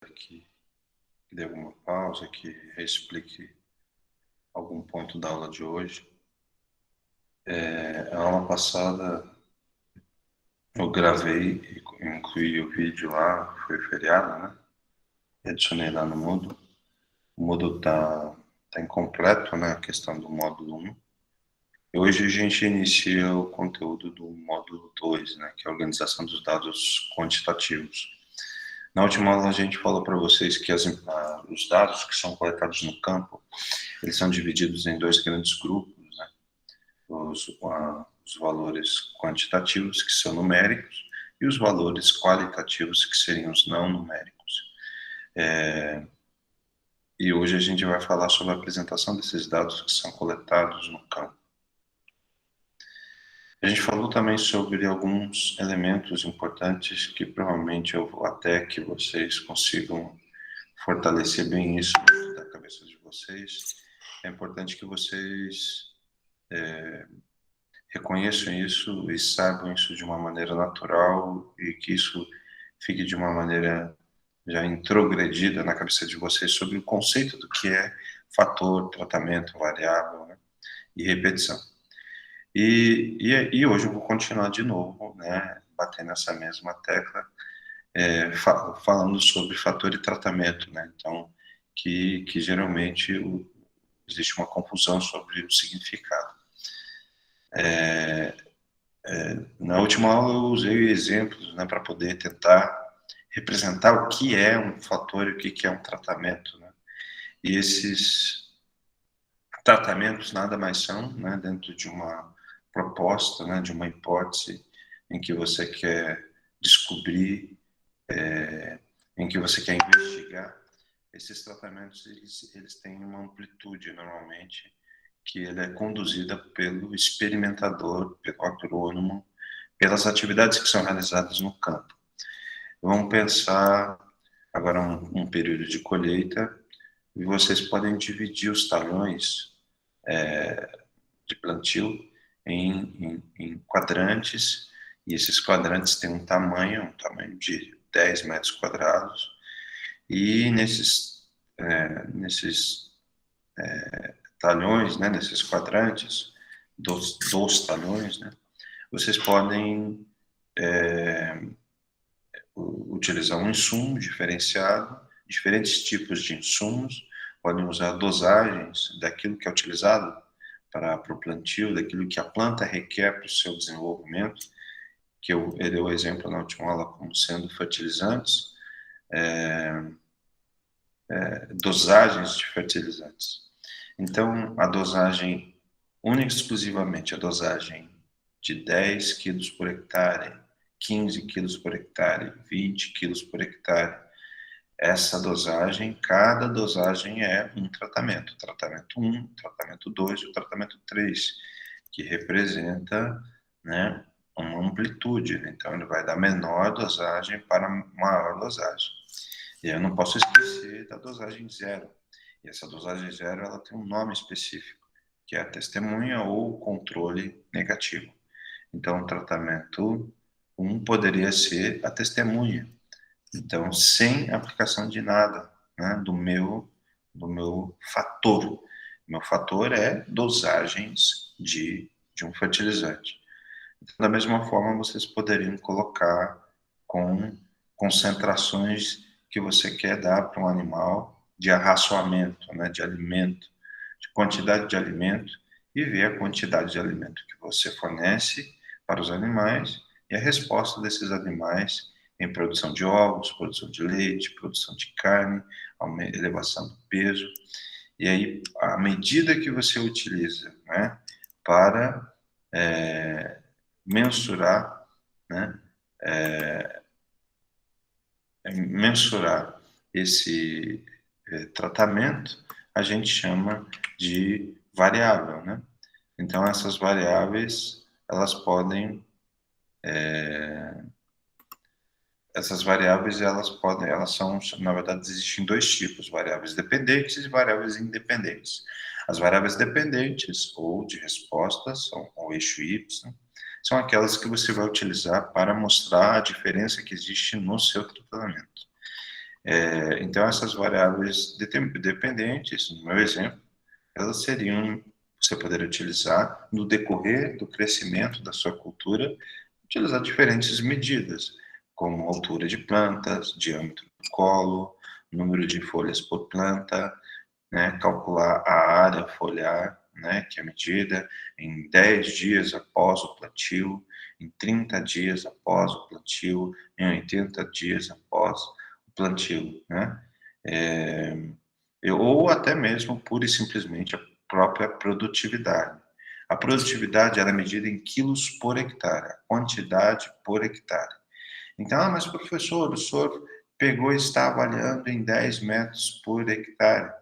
que dê alguma pausa, que explique algum ponto da aula de hoje. A aula passada eu gravei e incluí o vídeo lá, foi feriado, né? E adicionei lá no Moodle. O Moodle tá incompleto, né? A questão do módulo 1. E hoje a gente inicia o conteúdo do módulo 2, né? Que é a organização dos dados quantitativos. Na última aula a gente falou para vocês que os dados que são coletados no campo, eles são divididos em dois grandes grupos, né? Os valores quantitativos, que são numéricos, e os valores qualitativos, que seriam os não numéricos. E hoje a gente vai falar sobre a apresentação desses dados que são coletados no campo. A gente falou também sobre alguns elementos importantes que provavelmente eu vou até que vocês consigam fortalecer bem isso dentro da cabeça de vocês. É importante que vocês reconheçam isso e saibam isso de uma maneira natural e que isso fique de uma maneira já introgredida na cabeça de vocês sobre o conceito do que é fator, tratamento, variável, né, e repetição. E hoje eu vou continuar de novo, né, batendo nessa mesma tecla, falando sobre fator e tratamento, né, então, que geralmente existe uma confusão sobre o significado. Na última aula eu usei exemplos, né, para poder tentar representar o que é um fator e o que é um tratamento, né? E esses tratamentos nada mais são, né, dentro de uma proposta, né, de uma hipótese em que você quer descobrir, em que você quer investigar. Esses tratamentos eles têm uma amplitude normalmente que ele é conduzida pelo experimentador, pelo agrônomo, pelas atividades que são realizadas no campo. Vamos pensar agora um período de colheita e vocês podem dividir os talhões de plantio em quadrantes, e esses quadrantes têm um tamanho de 10 metros quadrados, e nesses talhões, né, nesses quadrantes, dos talhões, né, vocês podem utilizar um insumo diferenciado, diferentes tipos de insumos, podem usar dosagens daquilo que é utilizado para o plantio, daquilo que a planta requer para o seu desenvolvimento, que eu dei o exemplo na última aula como sendo fertilizantes, dosagens de fertilizantes. Então, a dosagem, única e exclusivamente a dosagem de 10 quilos por hectare, 15 quilos por hectare, 20 quilos por hectare, essa dosagem, cada dosagem é um tratamento. Tratamento 1, tratamento 2 e o tratamento 3, que representa, né, uma amplitude. Então, ele vai da menor dosagem para maior dosagem. E eu não posso esquecer da dosagem zero. E essa dosagem zero ela tem um nome específico, que é a testemunha ou controle negativo. Então, o tratamento 1 poderia ser a testemunha. Então, sem aplicação de nada, né, do meu fator. Meu fator é dosagens de um fertilizante. Então, da mesma forma, vocês poderiam colocar com concentrações que você quer dar para um animal de arraçoamento, né, de alimento, de quantidade de alimento, e ver a quantidade de alimento que você fornece para os animais e a resposta desses animais em produção de ovos, produção de leite, produção de carne, elevação do peso. E aí, à medida que você utiliza, né, para mensurar, né, mensurar esse tratamento, a gente chama de variável, né? Então, essas variáveis, elas são, na verdade, existem dois tipos, variáveis dependentes e variáveis independentes. As variáveis dependentes, ou de respostas, ou eixo Y, são aquelas que você vai utilizar para mostrar a diferença que existe no seu tratamento. Então, essas variáveis dependentes, no meu exemplo, elas seriam, você poderia utilizar no decorrer do crescimento da sua cultura, utilizar diferentes medidas, como altura de plantas, diâmetro do colo, número de folhas por planta, né, calcular a área foliar, né, que é medida em 10 dias após o plantio, em 30 dias após o plantio, em 80 dias após o plantio, né? Ou até mesmo, pura e simplesmente, a própria produtividade. A produtividade era medida em quilos por hectare, a quantidade por hectare. Então, mas professor, o senhor pegou e está avaliando em 10 metros por hectare,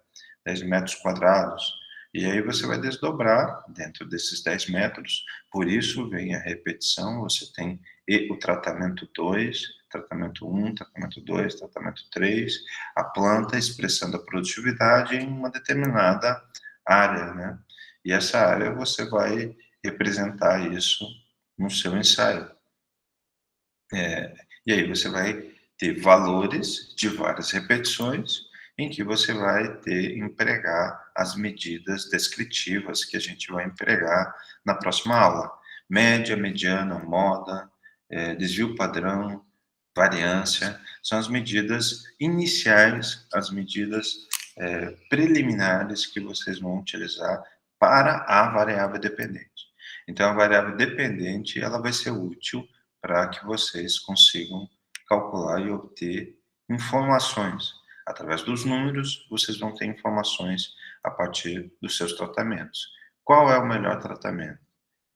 10 metros quadrados. E aí você vai desdobrar dentro desses 10 metros, por isso vem a repetição, você tem o tratamento 2, tratamento 1, tratamento 2, tratamento 3, a planta expressando a produtividade em uma determinada área, né? E essa área você vai representar isso no seu ensaio. E aí você vai ter valores de várias repetições, em que você vai empregar as medidas descritivas que a gente vai empregar na próxima aula. Média, mediana, moda, desvio padrão, variância, são as medidas iniciais, as medidas preliminares que vocês vão utilizar para a variável dependente. Então, a variável dependente, ela vai ser útil para que vocês consigam calcular e obter informações. Através dos números, vocês vão ter informações a partir dos seus tratamentos. Qual é o melhor tratamento?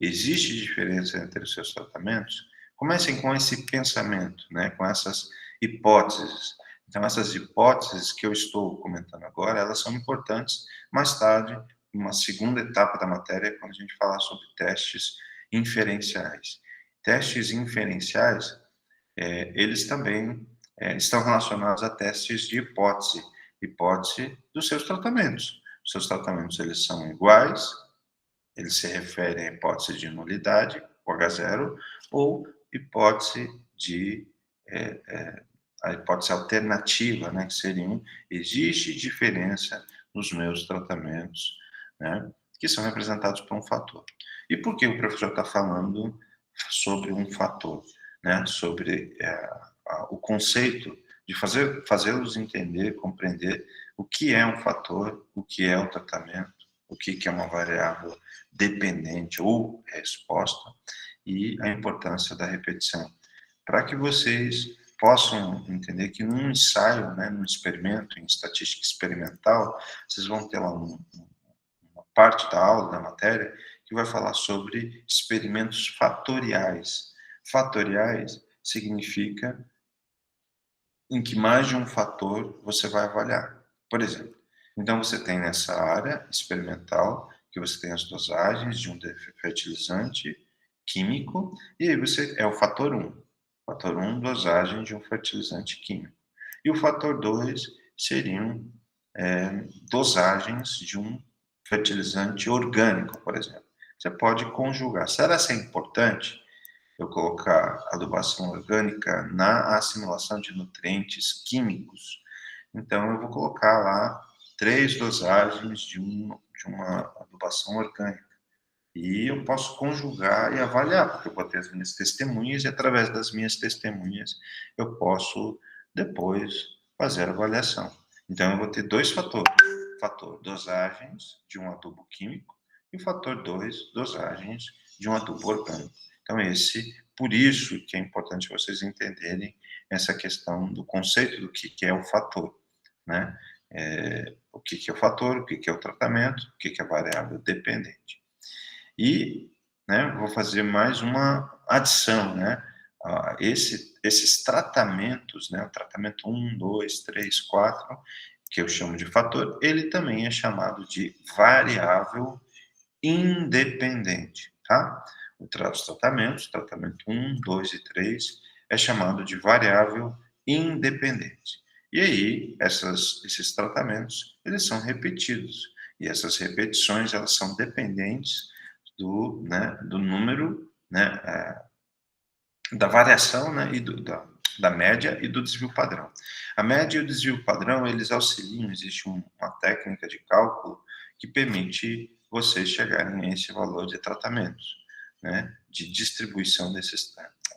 Existe diferença entre os seus tratamentos? Comecem com esse pensamento, né, com essas hipóteses. Então, essas hipóteses que eu estou comentando agora, elas são importantes mais tarde, uma segunda etapa da matéria, quando a gente falar sobre testes inferenciais. Testes inferenciais, eles também estão relacionados a testes de hipótese, hipótese dos seus tratamentos. Os seus tratamentos, eles são iguais, eles se referem à hipótese de nulidade, o H0, ou hipótese de a hipótese alternativa, né, que seriam, existe diferença nos meus tratamentos, né, que são representados por um fator. E por que o professor está falando sobre um fator, né, sobre o conceito de fazê-los entender, compreender o que é um fator, o que é o tratamento, o que é uma variável dependente ou resposta, e a importância da repetição, para que vocês possam entender que num ensaio, né, num experimento, em estatística experimental, vocês vão ter lá uma parte da aula, da matéria, que vai falar sobre experimentos fatoriais. Fatoriais significa em que mais de um fator você vai avaliar. Por exemplo, então você tem nessa área experimental, que você tem as dosagens de um fertilizante químico, e aí você é o fator 1. Fator 1, dosagem de um fertilizante químico. E o fator 2 seriam dosagens de um fertilizante orgânico, por exemplo. Você pode conjugar. Será que é importante eu colocar adubação orgânica na assimilação de nutrientes químicos? Então, eu vou colocar lá 3 dosagens de uma adubação orgânica. E eu posso conjugar e avaliar, porque eu vou ter as minhas testemunhas, e através das minhas testemunhas eu posso depois fazer a avaliação. Então, eu vou ter 2 fatores. Fator dosagens de um adubo químico e o fator 2, dosagens de um adubo orgânico. Então, por isso que é importante vocês entenderem essa questão do conceito do que é o fator, né? O que é o fator, o que é o tratamento, o que é a variável dependente. E, né, vou fazer mais uma adição, né? Esses tratamentos, né, o tratamento 1, 2, 3, 4, que eu chamo de fator, ele também é chamado de variável independente, tá? Os tratamentos, tratamento 1, 2 e 3, é chamado de variável independente. E aí, esses tratamentos, eles são repetidos. E essas repetições, elas são dependentes do número, né, da variação, né, e da média e do desvio padrão. A média e o desvio padrão, eles auxiliam, existe uma técnica de cálculo que permite vocês chegarem a esse valor de tratamentos, né, de distribuição desses,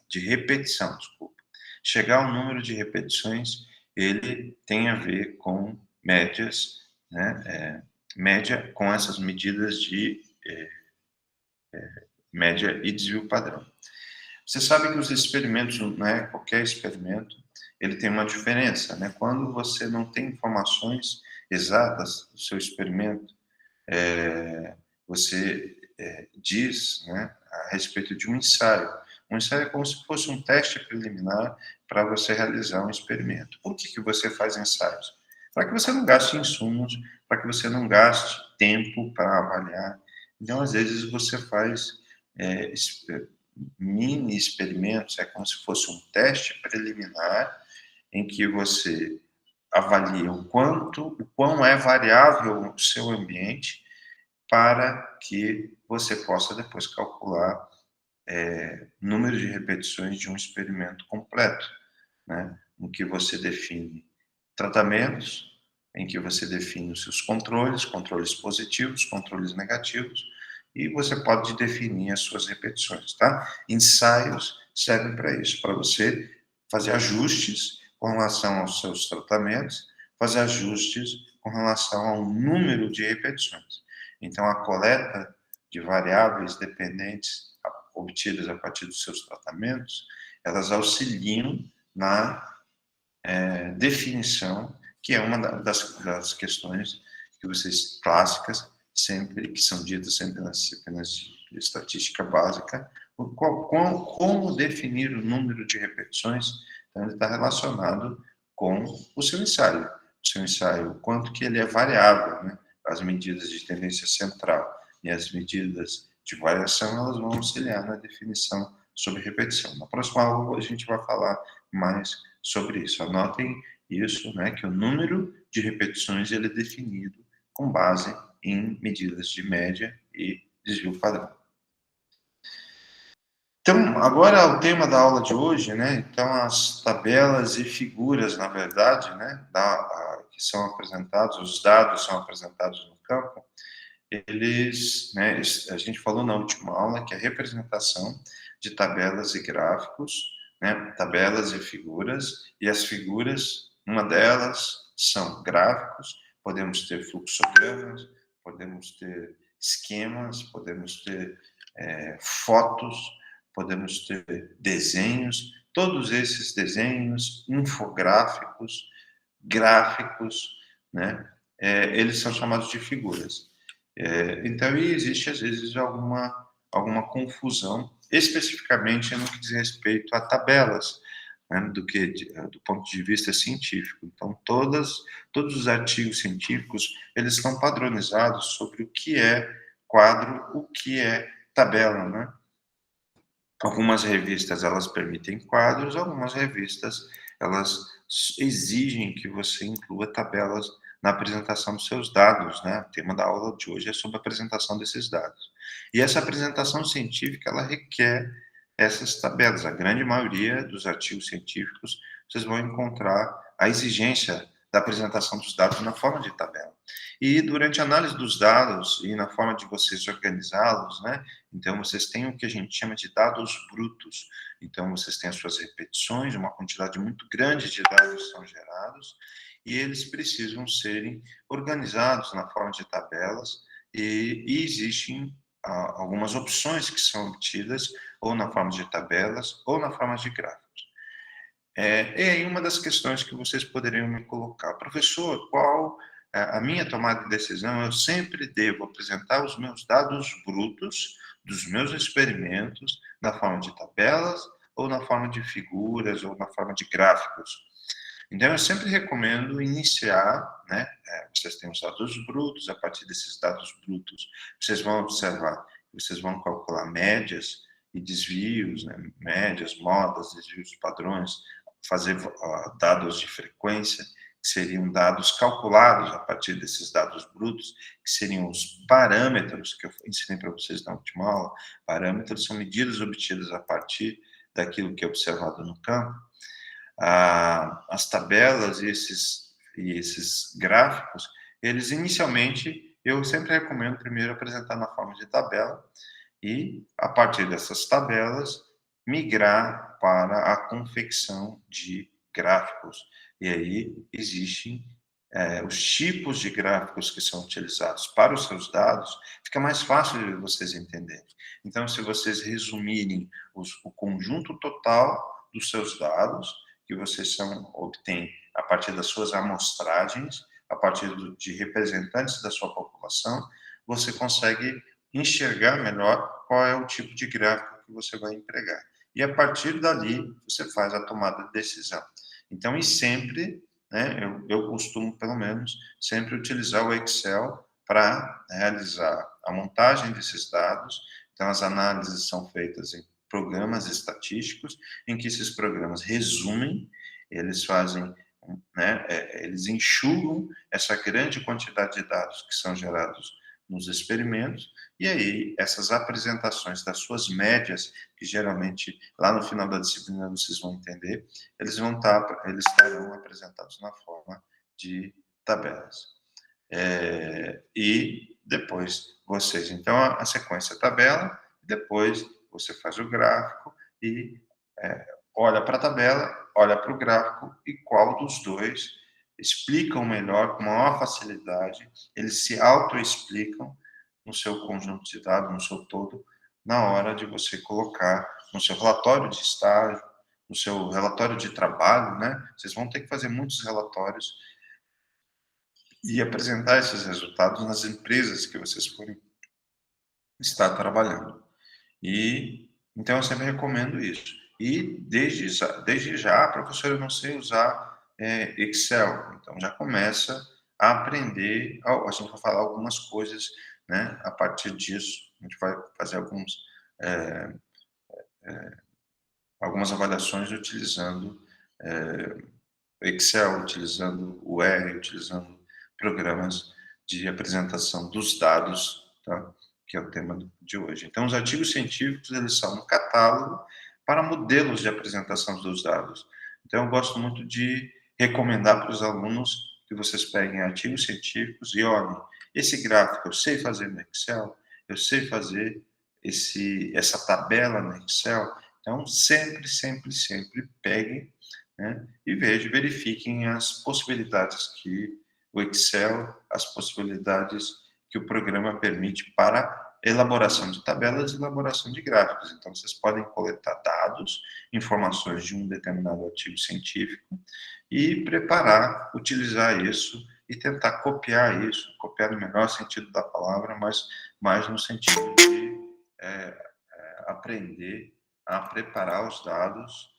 de repetição, desculpa. Chegar ao número de repetições, ele tem a ver com médias, né, média com essas medidas de média e desvio padrão. Você sabe que os experimentos, né, qualquer experimento, ele tem uma diferença, né? Quando você não tem informações exatas do seu experimento, você diz, né, a respeito de um ensaio. Um ensaio é como se fosse um teste preliminar para você realizar um experimento. Por que você faz ensaios? Para que você não gaste insumos, para que você não gaste tempo para avaliar. Então, às vezes, você faz mini experimentos, é como se fosse um teste preliminar em que você avalia o quão é variável o seu ambiente para que você possa depois calcular número de repetições de um experimento completo, né? Em que você define tratamentos, em que você define os seus controles positivos, controles negativos, e você pode definir as suas repetições, tá? Ensaios servem para isso, para você fazer ajustes com relação aos seus tratamentos, fazer ajustes com relação ao número de repetições. Então, a coleta de variáveis dependentes obtidas a partir dos seus tratamentos, elas auxiliam na definição, que é uma das questões que vocês clássicas sempre que são ditas sempre nas disciplinas de estatística básica, como definir o número de repetições. Então ele está relacionado com o seu ensaio. O seu ensaio, quanto que ele é variável, né? As medidas de tendência central e as medidas de variação, elas vão auxiliar na definição sobre repetição. Na próxima aula a gente vai falar mais sobre isso. Anotem isso, né, que o número de repetições ele é definido com base em medidas de média e desvio padrão. Então, agora o tema da aula de hoje, né? Então, as tabelas e figuras, na verdade, né, que são apresentados, os dados são apresentados no campo, eles, né, a gente falou na última aula que a representação de tabelas e gráficos, né, tabelas e figuras, e as figuras, uma delas são gráficos, podemos ter fluxogramas, podemos ter esquemas, podemos ter fotos, podemos ter desenhos, todos esses desenhos, infográficos, gráficos, né, eles são chamados de figuras. Então, existe, às vezes, alguma confusão, especificamente no que diz respeito a tabelas, né, do ponto de vista científico. Então, todos os artigos científicos, eles estão padronizados sobre o que é quadro, o que é tabela, né? Algumas revistas, elas permitem quadros, algumas revistas, elas exigem que você inclua tabelas na apresentação dos seus dados, né? O tema da aula de hoje é sobre a apresentação desses dados. E essa apresentação científica, ela requer essas tabelas. A grande maioria dos artigos científicos, vocês vão encontrar a exigência da apresentação dos dados na forma de tabela. E durante a análise dos dados e na forma de vocês organizá-los, né? Então, vocês têm o que a gente chama de dados brutos. Então, vocês têm as suas repetições, uma quantidade muito grande de dados são gerados, e eles precisam serem organizados na forma de tabelas, e existem algumas opções que são obtidas ou na forma de tabelas ou na forma de gráficos. E aí uma das questões que vocês poderiam me colocar, professor, qual a minha tomada de decisão? Eu sempre devo apresentar os meus dados brutos dos meus experimentos na forma de tabelas ou na forma de figuras ou na forma de gráficos. Então, eu sempre recomendo iniciar, né? Vocês têm os dados brutos, a partir desses dados brutos, vocês vão observar, vocês vão calcular médias e desvios, né? Médias, modas, desvios, padrões, fazer dados de frequência, que seriam dados calculados a partir desses dados brutos, que seriam os parâmetros que eu ensinei para vocês na última aula. Parâmetros são medidas obtidas a partir daquilo que é observado no campo. As tabelas e esses gráficos, eles inicialmente, eu sempre recomendo primeiro apresentar na forma de tabela e, a partir dessas tabelas, migrar para a confecção de gráficos. E aí existem os tipos de gráficos que são utilizados para os seus dados, fica mais fácil de vocês entenderem. Então, se vocês resumirem o conjunto total dos seus dados, que vocês obtêm a partir das suas amostragens, a partir de representantes da sua população, você consegue enxergar melhor qual é o tipo de gráfico que você vai empregar. E a partir dali, você faz a tomada de decisão. Então, e sempre, né, eu costumo, pelo menos, sempre utilizar o Excel para realizar a montagem desses dados. Então, as análises são feitas em programas estatísticos, em que esses programas resumem, eles fazem, né, eles enxugam essa grande quantidade de dados que são gerados nos experimentos, e aí essas apresentações das suas médias, que geralmente lá no final da disciplina vocês vão entender, eles estarão apresentados na forma de tabelas. E depois vocês, então a sequência tabela, depois você faz o gráfico e olha para a tabela, olha para o gráfico e qual dos dois explicam melhor, com maior facilidade, eles se auto-explicam no seu conjunto de dados, no seu todo, na hora de você colocar no seu relatório de estágio, no seu relatório de trabalho, né? Vocês vão ter que fazer muitos relatórios e apresentar esses resultados nas empresas que vocês forem estar trabalhando. E então eu sempre recomendo isso. E desde já, professor, eu não sei usar Excel. Então já começa a aprender. A gente vai falar algumas coisas, né? A partir disso, a gente vai fazer algumas avaliações utilizando Excel, utilizando o R, utilizando programas de apresentação dos dados, tá? Que é o tema de hoje. Então, os artigos científicos, eles são um catálogo para modelos de apresentação dos dados. Então, eu gosto muito de recomendar para os alunos que vocês peguem artigos científicos e olhem, esse gráfico eu sei fazer no Excel, eu sei fazer essa tabela no Excel. Então, sempre peguem, né, e verifiquem as possibilidades que o Excel, as possibilidades que o programa permite para elaboração de tabelas e elaboração de gráficos. Então, vocês podem coletar dados, informações de um determinado artigo científico e preparar, utilizar isso e tentar copiar isso, copiar no melhor sentido da palavra, mas mais no sentido de aprender a preparar os dados,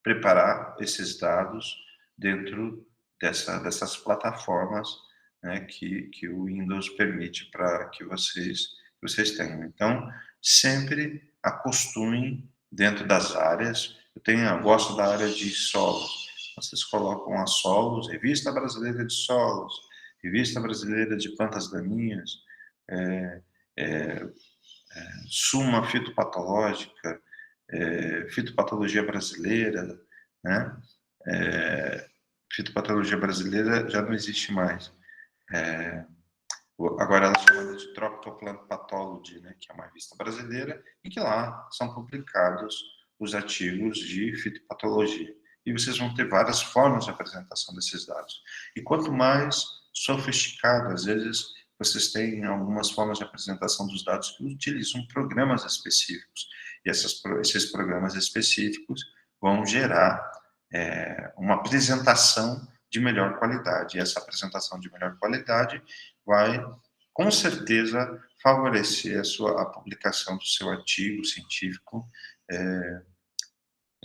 preparar esses dados dentro dessas plataformas, né, que o Windows permite para que vocês tenham. Então, sempre acostumem dentro das áreas. Eu gosto da área de solos. Vocês colocam a solos, Revista Brasileira de Solos, Revista Brasileira de Plantas Daninhas, Suma Fitopatológica, Fitopatologia Brasileira, né? Fitopatologia Brasileira já não existe mais. Agora ela é chamada de Tropical Pathology, né, que é uma revista brasileira, e que lá são publicados os artigos de fitopatologia. E vocês vão ter várias formas de apresentação desses dados. E quanto mais sofisticado, às vezes, vocês têm algumas formas de apresentação dos dados que utilizam programas específicos. E esses programas específicos vão gerar uma apresentação de melhor qualidade. E essa apresentação de melhor qualidade vai, com certeza, favorecer a publicação do seu artigo científico,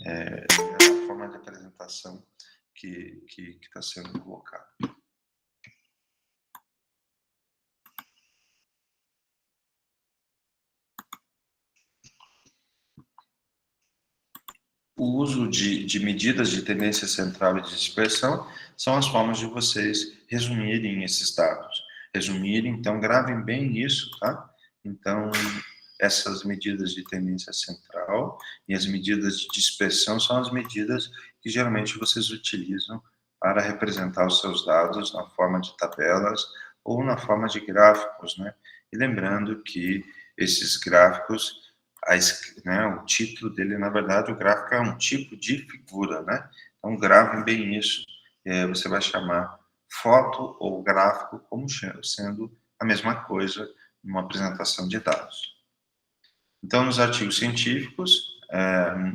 a forma de apresentação que está sendo colocada. O uso de medidas de tendência central e de dispersão são as formas de vocês resumirem esses dados. Resumirem, então gravem bem isso, tá? Então, essas medidas de tendência central e as medidas de dispersão são as medidas que geralmente vocês utilizam para representar os seus dados na forma de tabelas ou na forma de gráficos, né? E lembrando que esses gráficos, o título dele, na verdade, o gráfico é um tipo de figura, né? Então, gravem bem isso. Você vai chamar foto ou gráfico como sendo a mesma coisa numa apresentação de dados. Então, nos artigos científicos,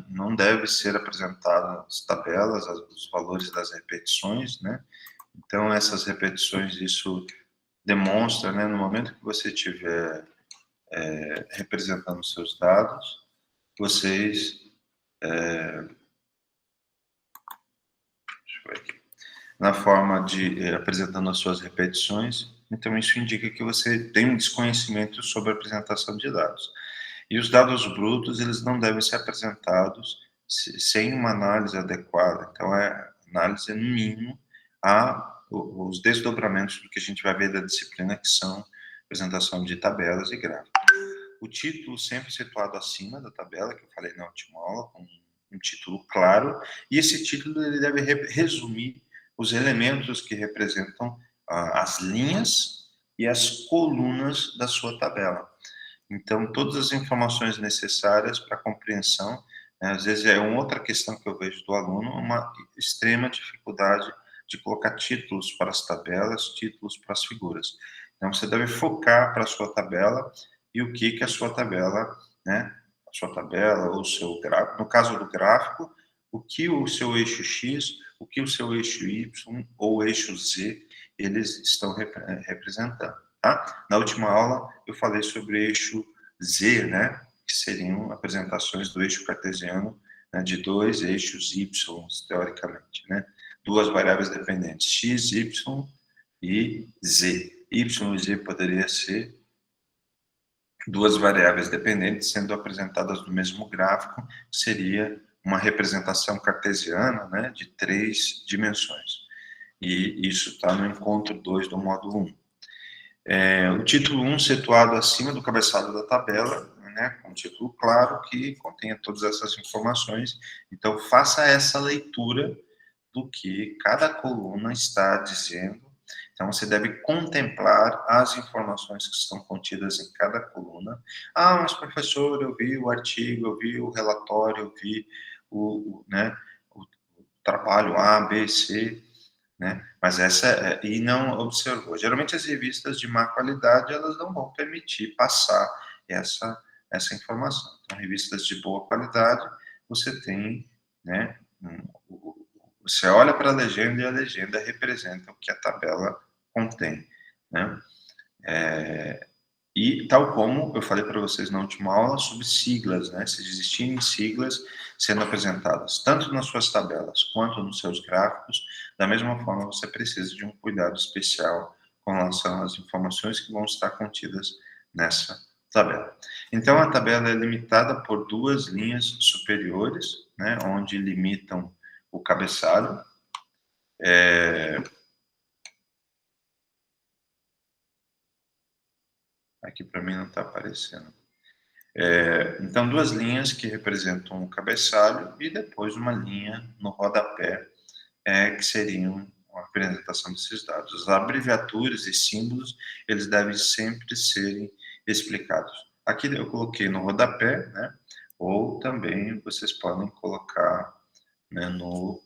não deve ser apresentadas tabelas, os valores das repetições, né? Então, essas repetições, isso demonstra, né, no momento que você estiver representando os seus dados, vocês... deixa eu ver aqui. Na forma de apresentando as suas repetições, então isso indica que você tem um desconhecimento sobre a apresentação de dados. E os dados brutos, eles não devem ser apresentados sem uma análise adequada. Então, análise, no mínimo, os desdobramentos do que a gente vai ver da disciplina, que são apresentação de tabelas e gráficos. O título sempre situado acima da tabela, que eu falei na última aula, com um título claro, e esse título ele deve resumir os elementos que representam as linhas e as colunas da sua tabela. Então, todas as informações necessárias para a compreensão, né, às vezes é uma outra questão que eu vejo do aluno, uma extrema dificuldade de colocar títulos para as tabelas, títulos para as figuras. Então, você deve focar para a sua tabela e o que a sua tabela, né, a sua tabela ou o seu gráfico, no caso do gráfico, o que o seu eixo X, o que o seu eixo Y ou o eixo Z, eles estão representando. Tá? Na última aula, eu falei sobre eixo Z, né, que seriam apresentações do eixo cartesiano, né, de dois eixos Y, teoricamente, né, duas variáveis dependentes, X, Y e Z. Y e Z poderia ser duas variáveis dependentes sendo apresentadas no mesmo gráfico, seria uma representação cartesiana, né, de 3 dimensões. E isso está no encontro 2 do módulo 1. O título 1 situado acima do cabeçalho da tabela, né, com um título claro que contenha todas essas informações. Então, faça essa leitura do que cada coluna está dizendo. Então, você deve contemplar as informações que estão contidas em cada coluna. Ah, mas professor, eu vi o artigo, eu vi o relatório, eu vi o trabalho A, B, C, né? Mas e não observou. Geralmente as revistas de má qualidade, elas não vão permitir passar essa informação. Então, revistas de boa qualidade, você tem, né, você olha para a legenda e a legenda representa o que a tabela contém, né? E tal como eu falei para vocês na última aula sobre siglas, né? Se existirem siglas sendo apresentadas tanto nas suas tabelas quanto nos seus gráficos, da mesma forma você precisa de um cuidado especial com relação às informações que vão estar contidas nessa tabela. Então a tabela é limitada por duas linhas superiores, né? Onde limitam o cabeçalho. Aqui para mim não está aparecendo. Então, duas linhas que representam o cabeçalho e depois uma linha no rodapé, que seriam a apresentação desses dados. As abreviaturas e símbolos, eles devem sempre serem explicados. Aqui eu coloquei no rodapé, né? Ou também vocês podem colocar, né, no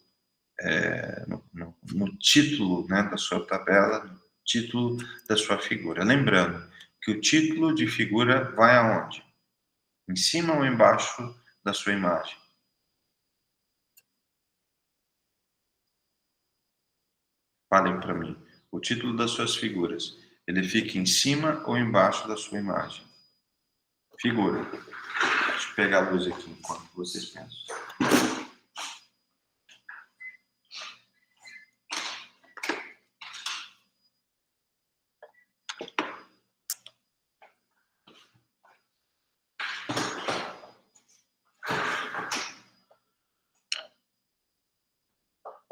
título, né, da sua tabela, no título da sua figura. Lembrando que o título de figura vai aonde? Em cima ou embaixo da sua imagem? Falem para mim. O título das suas figuras, ele fica em cima ou embaixo da sua imagem? Figura. Deixa eu pegar a luz aqui enquanto vocês pensam.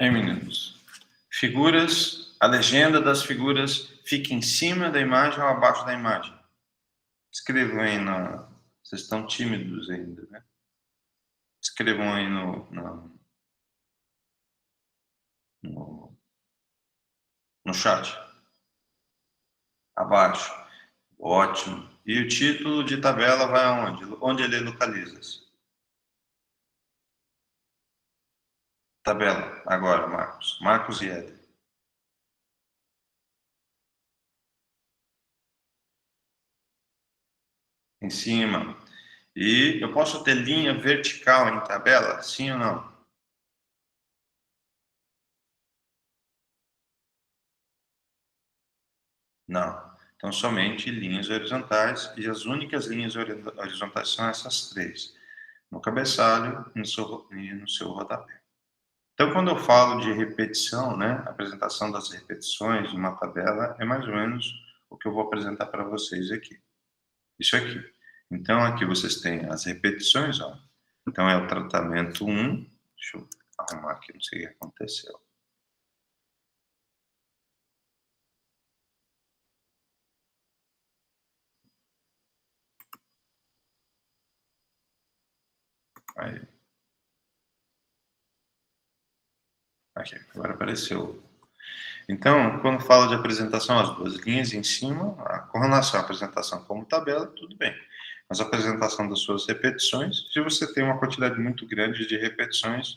Meninos. Figuras, a legenda das figuras fica em cima da imagem ou abaixo da imagem? Escrevam aí Vocês estão tímidos ainda, né? Escrevam aí no, no chat, abaixo. Ótimo. E o título de tabela vai aonde? Onde ele localiza-se? Tabela, agora, Marcos. Marcos e Éder. Em cima. E eu posso ter linha vertical em tabela? Sim ou não? Não. Então, somente linhas horizontais, e as únicas linhas horizontais são essas três: no cabeçalho e no seu rodapé. Então, quando eu falo de repetição, né, apresentação das repetições de uma tabela, é mais ou menos o que eu vou apresentar para vocês aqui. Isso aqui. Então, aqui vocês têm as repetições, ó. Então, é o tratamento 1. Deixa eu arrumar aqui, não sei o que aconteceu. Aí. Aqui, agora apareceu. Então, quando falo de apresentação, as duas linhas em cima, com relação à apresentação como tabela, tudo bem. Mas a apresentação das suas repetições, se você tem uma quantidade muito grande de repetições,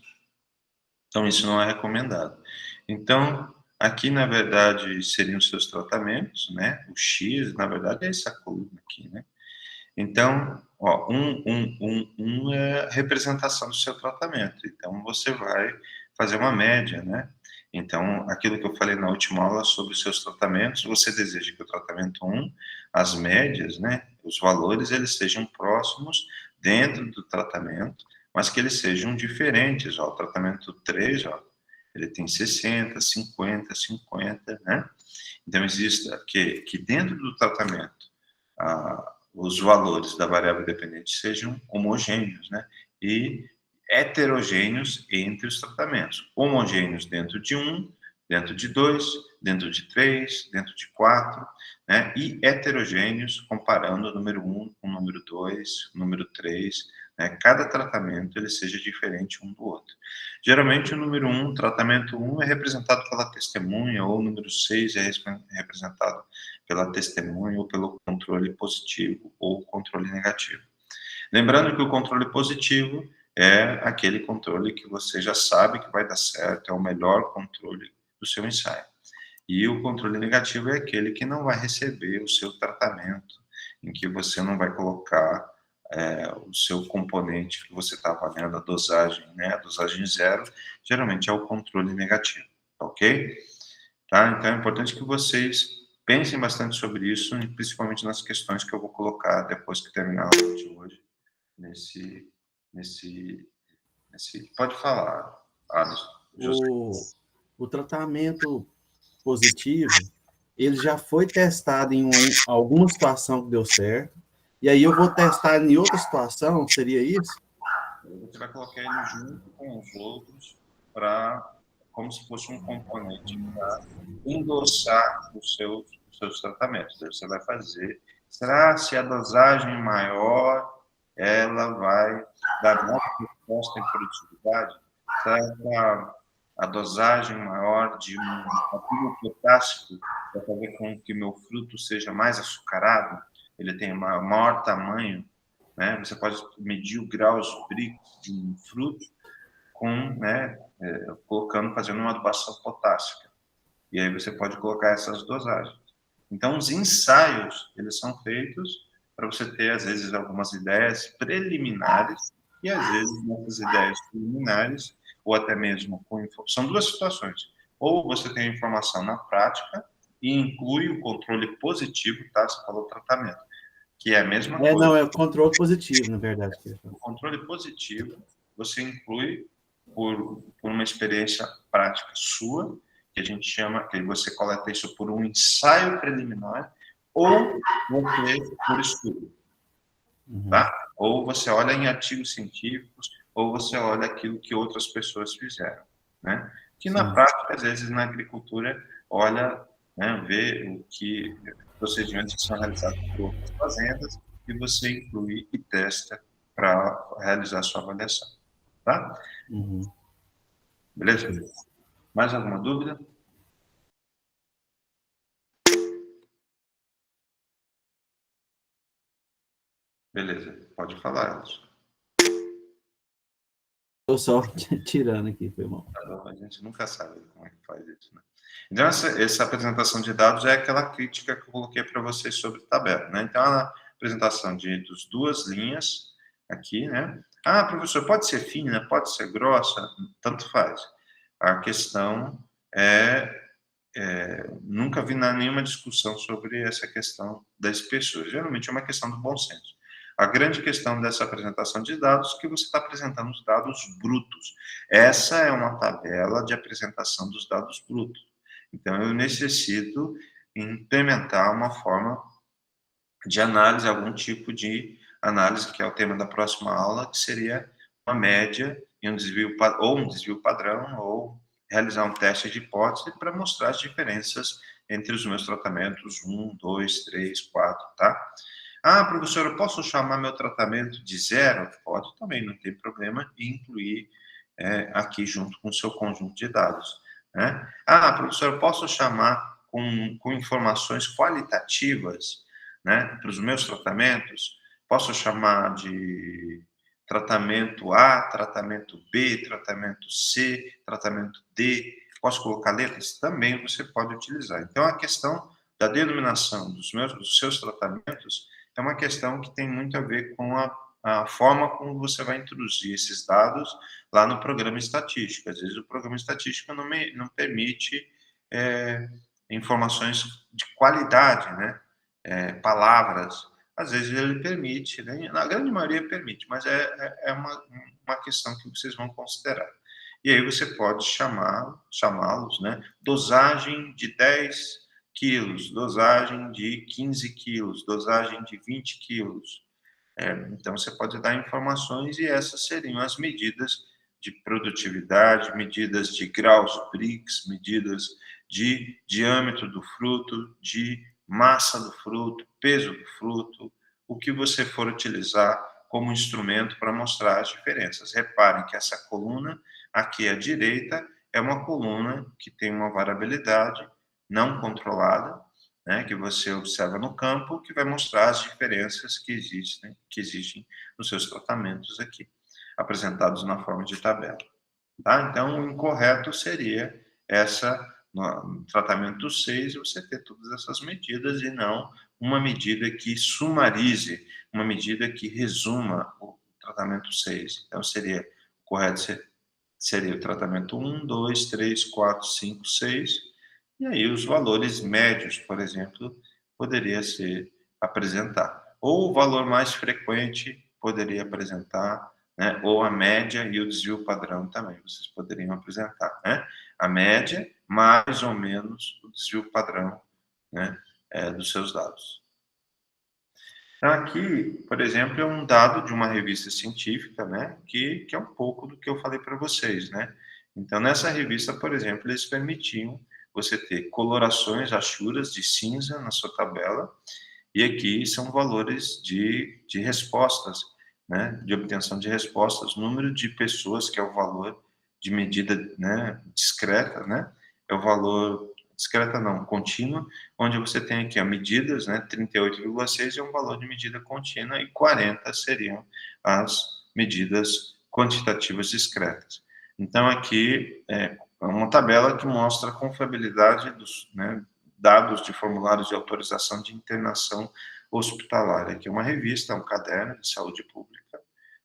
então isso não é recomendado. Então, aqui, na verdade, seriam os seus tratamentos, né? O X, na verdade, é essa coluna aqui, né? Então, ó, é a representação do seu tratamento. Então, você vai fazer uma média, né? Então, aquilo que eu falei na última aula sobre os seus tratamentos, você deseja que o tratamento 1, as médias, né? Os valores, eles sejam próximos dentro do tratamento, mas que eles sejam diferentes. Ó, o tratamento 3, ó, ele tem 60, 50, 50, né? Então, existe que dentro do tratamento, os valores da variável dependente sejam homogêneos, né? E heterogêneos entre os tratamentos. Homogêneos dentro de um, dentro de dois, dentro de três, dentro de quatro, né? E heterogêneos comparando o número 1 com o número 2, o número 3, né? Cada tratamento ele seja diferente um do outro. Geralmente o número 1, tratamento 1 é representado pela testemunha, ou o número 6 é representado pela testemunha ou pelo controle positivo ou controle negativo. Lembrando que o controle positivo é aquele controle que você já sabe que vai dar certo, é o melhor controle do seu ensaio. E o controle negativo é aquele que não vai receber o seu tratamento, em que você não vai colocar o seu componente que você está avaliando, a dosagem, né? A dosagem zero, geralmente é o controle negativo, ok? Tá? Então é importante que vocês pensem bastante sobre isso, principalmente nas questões que eu vou colocar depois que terminar a aula de hoje, nesse, nesse, Pode falar, Alisson, José. O tratamento positivo, ele já foi testado em alguma situação que deu certo, e aí eu vou testar em outra situação, seria isso? Você vai colocar ele junto com os outros para, como se fosse um componente para endossar os seus tratamentos. Daí você vai fazer. Será se a dosagem maior ela vai dar mais resposta em produtividade? Será que a dosagem maior de um ativo potássico vai fazer com que meu fruto seja mais açucarado? Ele tem maior tamanho, né? Você pode medir o graus Brix de um fruto com, né, colocando, fazendo uma adubação potássica. E aí você pode colocar essas dosagens. Então, os ensaios, eles são feitos para você ter, às vezes, algumas ideias preliminares, e às vezes, nessas ideias preliminares, ou até mesmo com... São duas situações. Ou você tem a informação na prática e inclui o controle positivo, tá? Você falou tratamento, que é a mesma coisa. Não, é o controle positivo, na verdade. O controle positivo, você inclui por uma experiência prática sua, que a gente chama, que você coleta isso por um ensaio preliminar, ou você por estudo, tá? Ou você olha em artigos científicos, ou você olha aquilo que outras pessoas fizeram, né? Que na prática, às vezes, na agricultura, olha, né, vê o que procedimentos que são realizados por outras fazendas e você inclui e testa para realizar a sua avaliação. Tá? Uhum. Beleza? Mais alguma dúvida? Beleza, pode falar, Elson. Estou só tirando aqui, foi mal. A gente nunca sabe como é que faz isso, né? Então, essa apresentação de dados é aquela crítica que eu coloquei para vocês sobre tabela, né? Então, a apresentação dos duas linhas aqui, né? Ah, professor, pode ser fina, pode ser grossa, tanto faz. A questão nunca vi nenhuma discussão sobre essa questão da espessura. Geralmente é uma questão do bom senso. A grande questão dessa apresentação de dados é que você está apresentando os dados brutos. Essa é uma tabela de apresentação dos dados brutos. Então, eu necessito implementar uma forma de análise, algum tipo de análise, que é o tema da próxima aula, que seria uma média e um desvio, ou um desvio padrão, ou realizar um teste de hipótese para mostrar as diferenças entre os meus tratamentos 1, 2, 3, 4, tá? Ah, professor, eu posso chamar meu tratamento de 0? Pode também, não tem problema, e incluir aqui junto com o seu conjunto de dados. Né? Ah, professor, eu posso chamar com informações qualitativas, né, para os meus tratamentos? Posso chamar de tratamento A, tratamento B, tratamento C, tratamento D? Posso colocar letras? Também você pode utilizar. Então, a questão da denominação dos seus tratamentos é uma questão que tem muito a ver com a forma como você vai introduzir esses dados lá no programa estatístico. Às vezes o programa estatístico não permite informações de qualidade, né? Palavras. Às vezes ele permite, né? Na grande maioria permite, mas é uma questão que vocês vão considerar. E aí você pode chamá-los, né? Dosagem de 10 quilos, dosagem de 15 quilos, dosagem de 20 quilos. Então, você pode dar informações e essas seriam as medidas de produtividade, medidas de graus Brix, medidas de diâmetro do fruto, de massa do fruto, peso do fruto, o que você for utilizar como instrumento para mostrar as diferenças. Reparem que essa coluna aqui à direita é uma coluna que tem uma variabilidade não controlada, né, que você observa no campo, que vai mostrar as diferenças que existem nos seus tratamentos aqui, apresentados na forma de tabela. Tá? Então, o incorreto seria no tratamento 6, você ter todas essas medidas e não uma medida que sumarize, uma medida que resuma o tratamento 6. Então, o correto seria o tratamento 1, 2, 3, 4, 5, 6, e aí os valores médios, por exemplo, poderia ser apresentar. Ou o valor mais frequente poderia apresentar, né? Ou a média e o desvio padrão também, vocês poderiam apresentar, né? A média, mais ou menos, o desvio padrão, né? Dos seus dados. Então, aqui, por exemplo, é um dado de uma revista científica, né? Que é um pouco do que eu falei para vocês, né? Então, nessa revista, por exemplo, eles permitiam você ter colorações, achuras de cinza na sua tabela, e aqui são valores de respostas, né, de obtenção de respostas, número de pessoas, que é o valor de medida, né, discreta, né, é o valor, discreta não, contínua, onde você tem aqui as medidas, né, 38,6 é um valor de medida contínua e 40 seriam as medidas quantitativas discretas. Então, aqui é uma tabela que mostra a confiabilidade dos, né, dados de formulários de autorização de internação hospitalar. Aqui é uma revista, um caderno de saúde pública,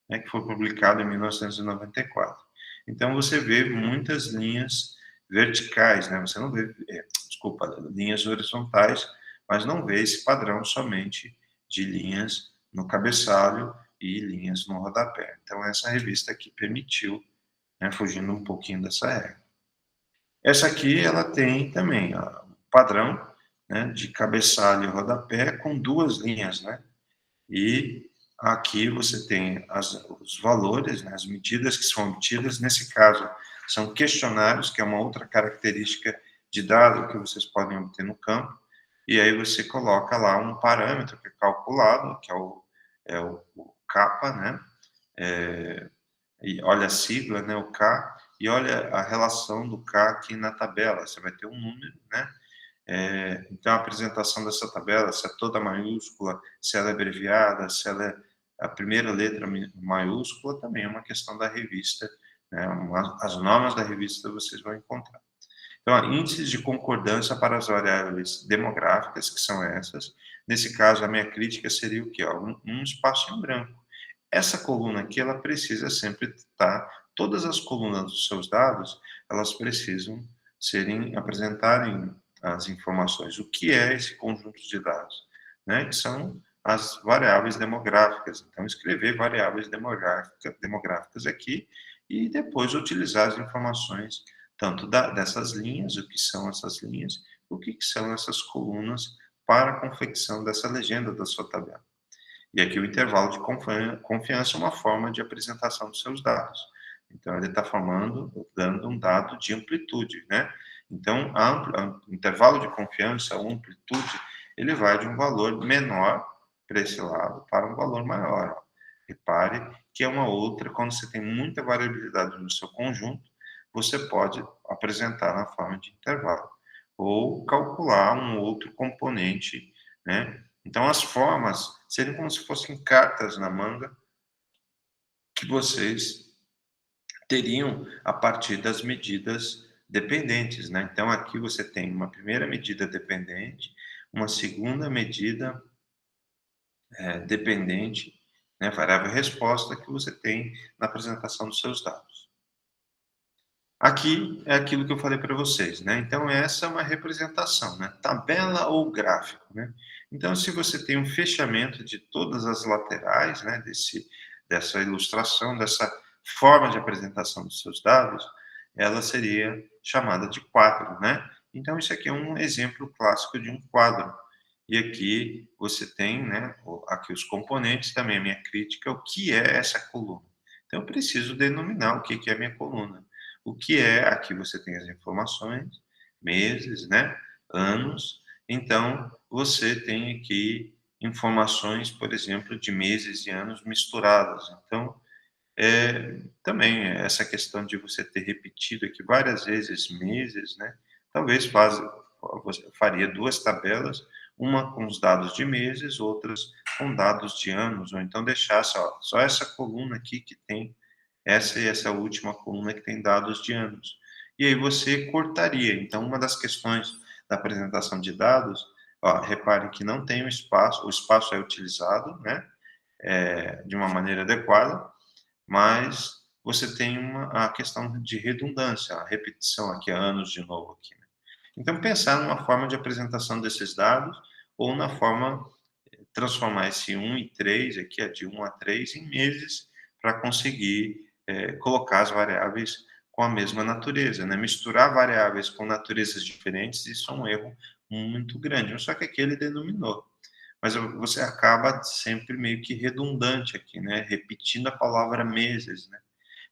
né, que foi publicado em 1994. Então, você vê muitas linhas verticais, né? Você não vê, linhas horizontais, mas não vê esse padrão somente de linhas no cabeçalho e linhas no rodapé. Então, essa revista aqui permitiu, né, fugindo um pouquinho dessa regra. Essa aqui, ela tem também o padrão, né, de cabeçalho e rodapé com duas linhas, né? E aqui você tem os valores, né, as medidas que são obtidas. Nesse caso, são questionários, que é uma outra característica de dado que vocês podem obter no campo. E aí você coloca lá um parâmetro que é calculado, que é é o capa, né? E olha a sigla, né, o K, e olha a relação do K aqui na tabela. Você vai ter um número, né? Então, a apresentação dessa tabela, se é toda maiúscula, se ela é abreviada, se ela é a primeira letra maiúscula, também é uma questão da revista, né? As normas da revista vocês vão encontrar. Então, índices de concordância para as variáveis demográficas, que são essas. Nesse caso, a minha crítica seria o quê? Um espaço em branco. Essa coluna aqui, ela precisa sempre estar, todas as colunas dos seus dados, elas precisam apresentarem as informações. O que é esse conjunto de dados? Né? Que são as variáveis demográficas. Então, escrever variáveis demográficas aqui e depois utilizar as informações tanto dessas linhas, o que são essas linhas, o que são essas colunas para a confecção dessa legenda da sua tabela. E aqui o intervalo de confiança é uma forma de apresentação dos seus dados. Então, ele está dando um dado de amplitude, né? Então, o intervalo de confiança, a amplitude, ele vai de um valor menor para esse lado para um valor maior. Repare que é uma outra, quando você tem muita variabilidade no seu conjunto, você pode apresentar na forma de intervalo, ou calcular um outro componente, né? Então, as formas seriam como se fossem cartas na manga que vocês teriam a partir das medidas dependentes, né? Então, aqui você tem uma primeira medida dependente, uma segunda medida dependente, né, variável resposta, que você tem na apresentação dos seus dados. Aqui é aquilo que eu falei para vocês, né? Então, essa é uma representação, né? Tabela ou gráfico, né? Então, se você tem um fechamento de todas as laterais, né, dessa ilustração, dessa forma de apresentação dos seus dados, ela seria chamada de quadro, né? Então, isso aqui é um exemplo clássico de um quadro. E aqui você tem, né, aqui os componentes, também a minha crítica, o que é essa coluna. Então, eu preciso denominar o que é a minha coluna. O que é, aqui você tem as informações, meses, né, anos. Então, você tem aqui informações, por exemplo, de meses e anos misturadas. Então, também essa questão de você ter repetido aqui várias vezes meses, né, talvez você faria duas tabelas, uma com os dados de meses, outras com dados de anos, ou então deixar só essa coluna aqui que tem essa e essa última coluna que tem dados de anos. E aí você cortaria. Então, uma das questões da apresentação de dados, ó, repare que não tem o espaço é utilizado, né, de uma maneira adequada, mas você tem a questão de redundância, a repetição aqui, anos de novo aqui. Né? Então, pensar numa forma de apresentação desses dados, ou na forma, transformar esse 1 e 3, aqui, de 1 a 3, em meses, para conseguir colocar as variáveis com a mesma natureza. Né? Misturar variáveis com naturezas diferentes, isso é um erro muito grande. Só que aqui ele denominou. Mas você acaba sempre meio que redundante aqui, né? Repetindo a palavra meses, né?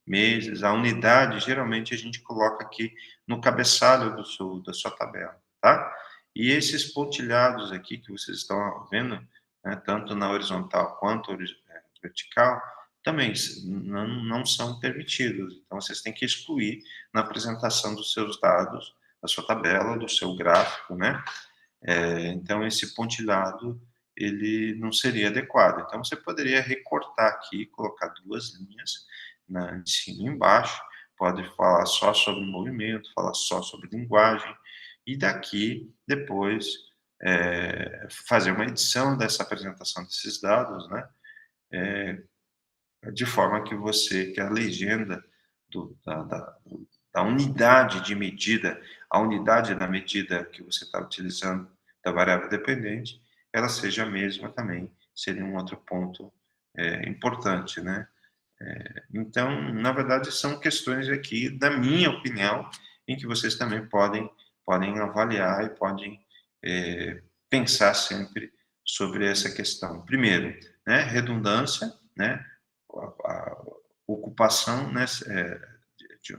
Meses, a unidade, geralmente a gente coloca aqui no cabeçalho da sua tabela, tá? E esses pontilhados aqui que vocês estão vendo, né, tanto na horizontal quanto vertical, também não são permitidos. Então, vocês têm que excluir na apresentação dos seus dados, da sua tabela, do seu gráfico, né? Então, esse pontilhado, ele não seria adequado. Então, você poderia recortar aqui, colocar duas linhas, em cima e embaixo, pode falar só sobre movimento, falar só sobre linguagem, e daqui, depois, fazer uma edição dessa apresentação desses dados, né? De forma que a legenda da unidade de medida, a unidade da medida que você está utilizando da variável dependente, ela seja a mesma também, seria um outro ponto importante, né? Então, na verdade, são questões aqui, da minha opinião, em que vocês também podem avaliar e podem pensar sempre sobre essa questão. Primeiro, né, redundância, né, a ocupação, né,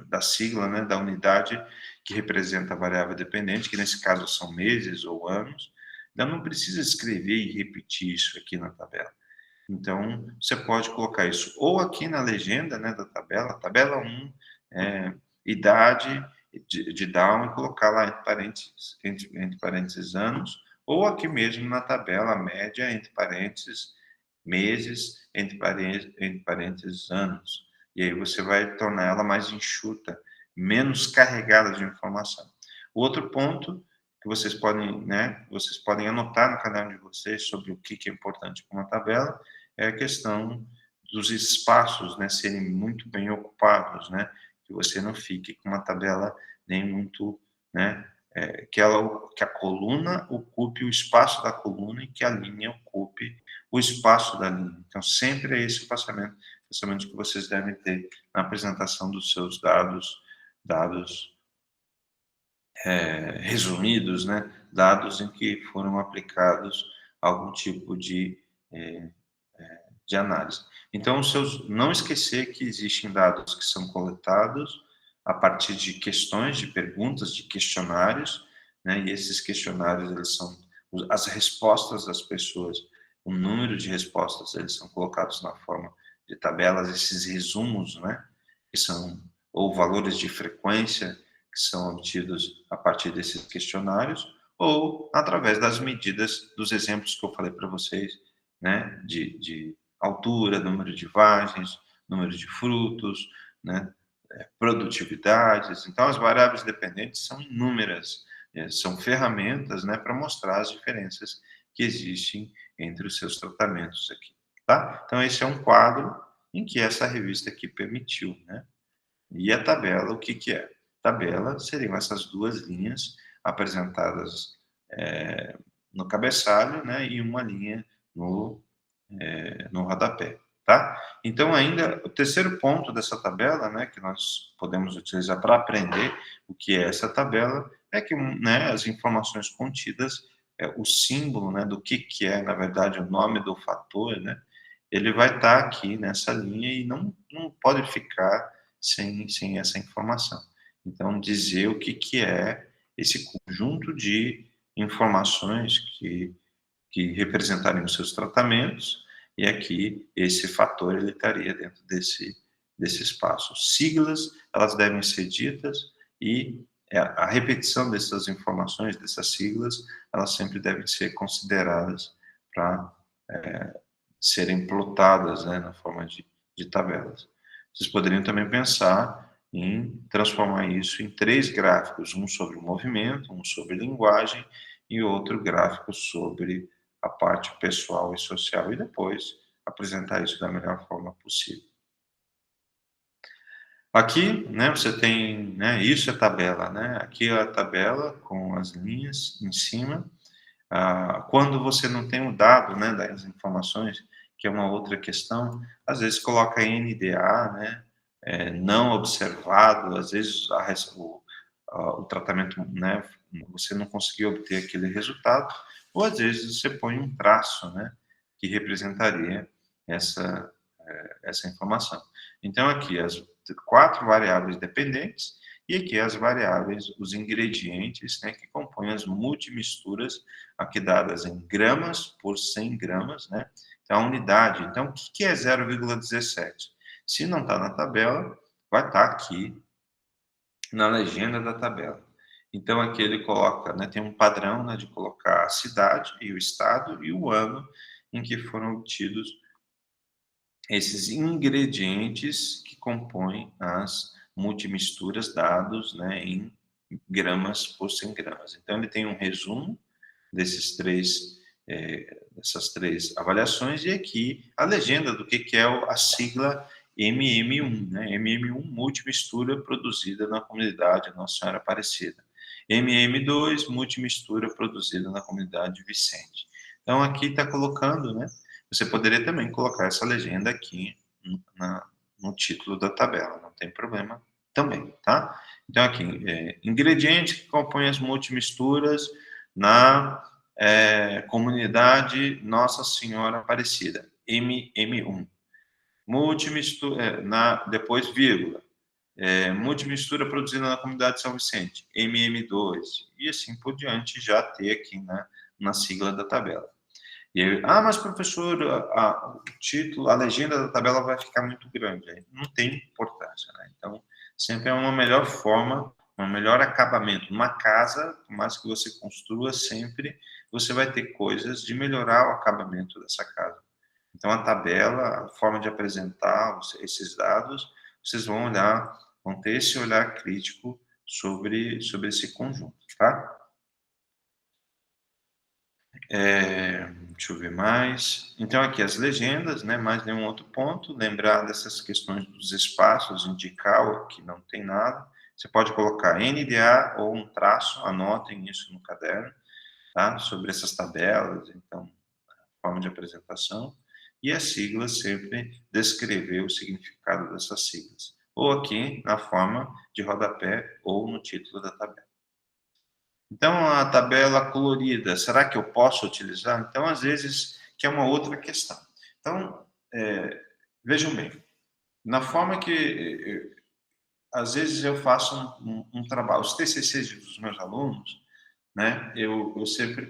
da sigla, né, da unidade que representa a variável dependente, que nesse caso são meses ou anos. Então, não precisa escrever e repetir isso aqui na tabela. Então, você pode colocar isso ou aqui na legenda, né, da tabela 1, idade de Down, e colocar lá entre parênteses anos, ou aqui mesmo na tabela média, entre parênteses meses, entre parênteses anos. E aí você vai tornar ela mais enxuta, menos carregada de informação. O outro ponto que vocês podem anotar no caderno de vocês sobre o que é importante para uma tabela, é a questão dos espaços, né, serem muito bem ocupados, né, que você não fique com uma tabela nem muito, né, que a coluna ocupe o espaço da coluna e que a linha ocupe o espaço da linha. Então, sempre é esse o pensamento que vocês devem ter na apresentação dos seus dados resumidos, né, dados em que foram aplicados algum tipo de análise. Então, não esquecer que existem dados que são coletados a partir de questões, de perguntas, de questionários, né? E esses questionários, eles são as respostas das pessoas, o número de respostas, eles são colocados na forma de tabelas, esses resumos, né? Que são, ou valores de frequência, que são obtidos a partir desses questionários, ou através das medidas, dos exemplos que eu falei para vocês, né? De altura, número de vagens, número de frutos, né, produtividades. Então, as variáveis dependentes são inúmeras, são ferramentas, né, para mostrar as diferenças que existem entre os seus tratamentos aqui, tá? Então, esse é um quadro em que essa revista aqui permitiu, né? E a tabela, o que que é? Tabela seriam essas duas linhas apresentadas no cabeçalho, né, e uma linha no rodapé, tá? Então, ainda, o terceiro ponto dessa tabela, né, que nós podemos utilizar para aprender o que é essa tabela, é que, né, as informações contidas, o símbolo, né, do que é, na verdade, o nome do fator, né, ele vai estar aqui nessa linha e não pode ficar sem essa informação. Então, dizer o que é esse conjunto de informações que representarem os seus tratamentos, e aqui esse fator ele estaria dentro desse espaço. Siglas, elas devem ser ditas, e a repetição dessas informações, dessas siglas, elas sempre devem ser consideradas para serem plotadas, né, na forma de tabelas. Vocês poderiam também pensar em transformar isso em 3 gráficos, um sobre o movimento, um sobre linguagem e outro gráfico sobre a parte pessoal e social, e depois apresentar isso da melhor forma possível. Aqui, né, você tem, né, isso é tabela, né? Aqui é a tabela com as linhas em cima. Quando você não tem o dado, né, das informações, que é uma outra questão, às vezes coloca NDA, né, não observado, às vezes o tratamento, né, você não conseguiu obter aquele resultado, ou às vezes você põe um traço, né, que representaria essa informação. Então, aqui as 4 variáveis dependentes, e aqui as variáveis, os ingredientes, né, que compõem as multimisturas, aqui dadas em gramas por 100 gramas, né? Então, a unidade. Então, o que é 0,17? Se não está na tabela, vai estar aqui na legenda da tabela. Então, aqui ele coloca, né, tem um padrão, né, de colocar a cidade e o estado e o ano em que foram obtidos esses ingredientes que compõem as multimisturas dados, né, em gramas por 100 gramas. Então, ele tem um resumo dessas três avaliações, e aqui a legenda do que é a sigla MM1, né? MM1, multimistura produzida na comunidade Nossa Senhora Aparecida. MM2, multimistura produzida na comunidade Vicente. Então, aqui está colocando, né? Você poderia também colocar essa legenda aqui no título da tabela, não tem problema também, tá? Então, aqui, ingredientes que compõem as multimisturas na comunidade Nossa Senhora Aparecida, MM1. Multimistura, depois vírgula, multimistura produzida na comunidade São Vicente, MM2, e assim por diante, já ter aqui na sigla da tabela. E aí, mas professor, o título, a legenda da tabela vai ficar muito grande. Aí não tem importância, né? Então, sempre é uma melhor forma, um melhor acabamento. Uma casa, por mais que você construa, sempre você vai ter coisas de melhorar o acabamento dessa casa. Então, a tabela, a forma de apresentar esses dados, vocês vão olhar, vão ter esse olhar crítico sobre esse conjunto, tá? Deixa eu ver mais. Então, aqui as legendas, né? Mais nenhum outro ponto. Lembrar dessas questões dos espaços, indicar que não tem nada. Você pode colocar NDA ou um traço, anotem isso no caderno, tá? Sobre essas tabelas, então, forma de apresentação. E as siglas, sempre descrever o significado dessas siglas. Ou aqui, na forma de rodapé ou no título da tabela. Então, a tabela colorida, será que eu posso utilizar? Então, às vezes, que é uma outra questão. Então, vejam bem, na forma que, às vezes, eu faço um trabalho, os TCCs dos meus alunos, né, eu sempre,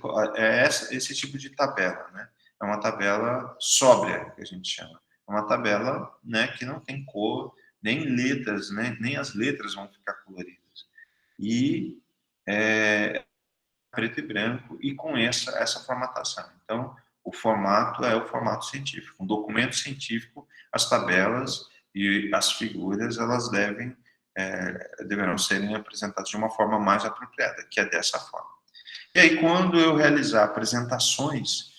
esse tipo de tabela, né, é uma tabela sóbria, que a gente chama. É uma tabela, né, que não tem cor, nem letras, né, nem as letras vão ficar coloridas. E preto e branco e com essa formatação. Então, o formato é o formato científico. Um documento científico, as tabelas e as figuras, elas deverão serem apresentadas de uma forma mais apropriada, que é dessa forma. E aí, quando eu realizar apresentações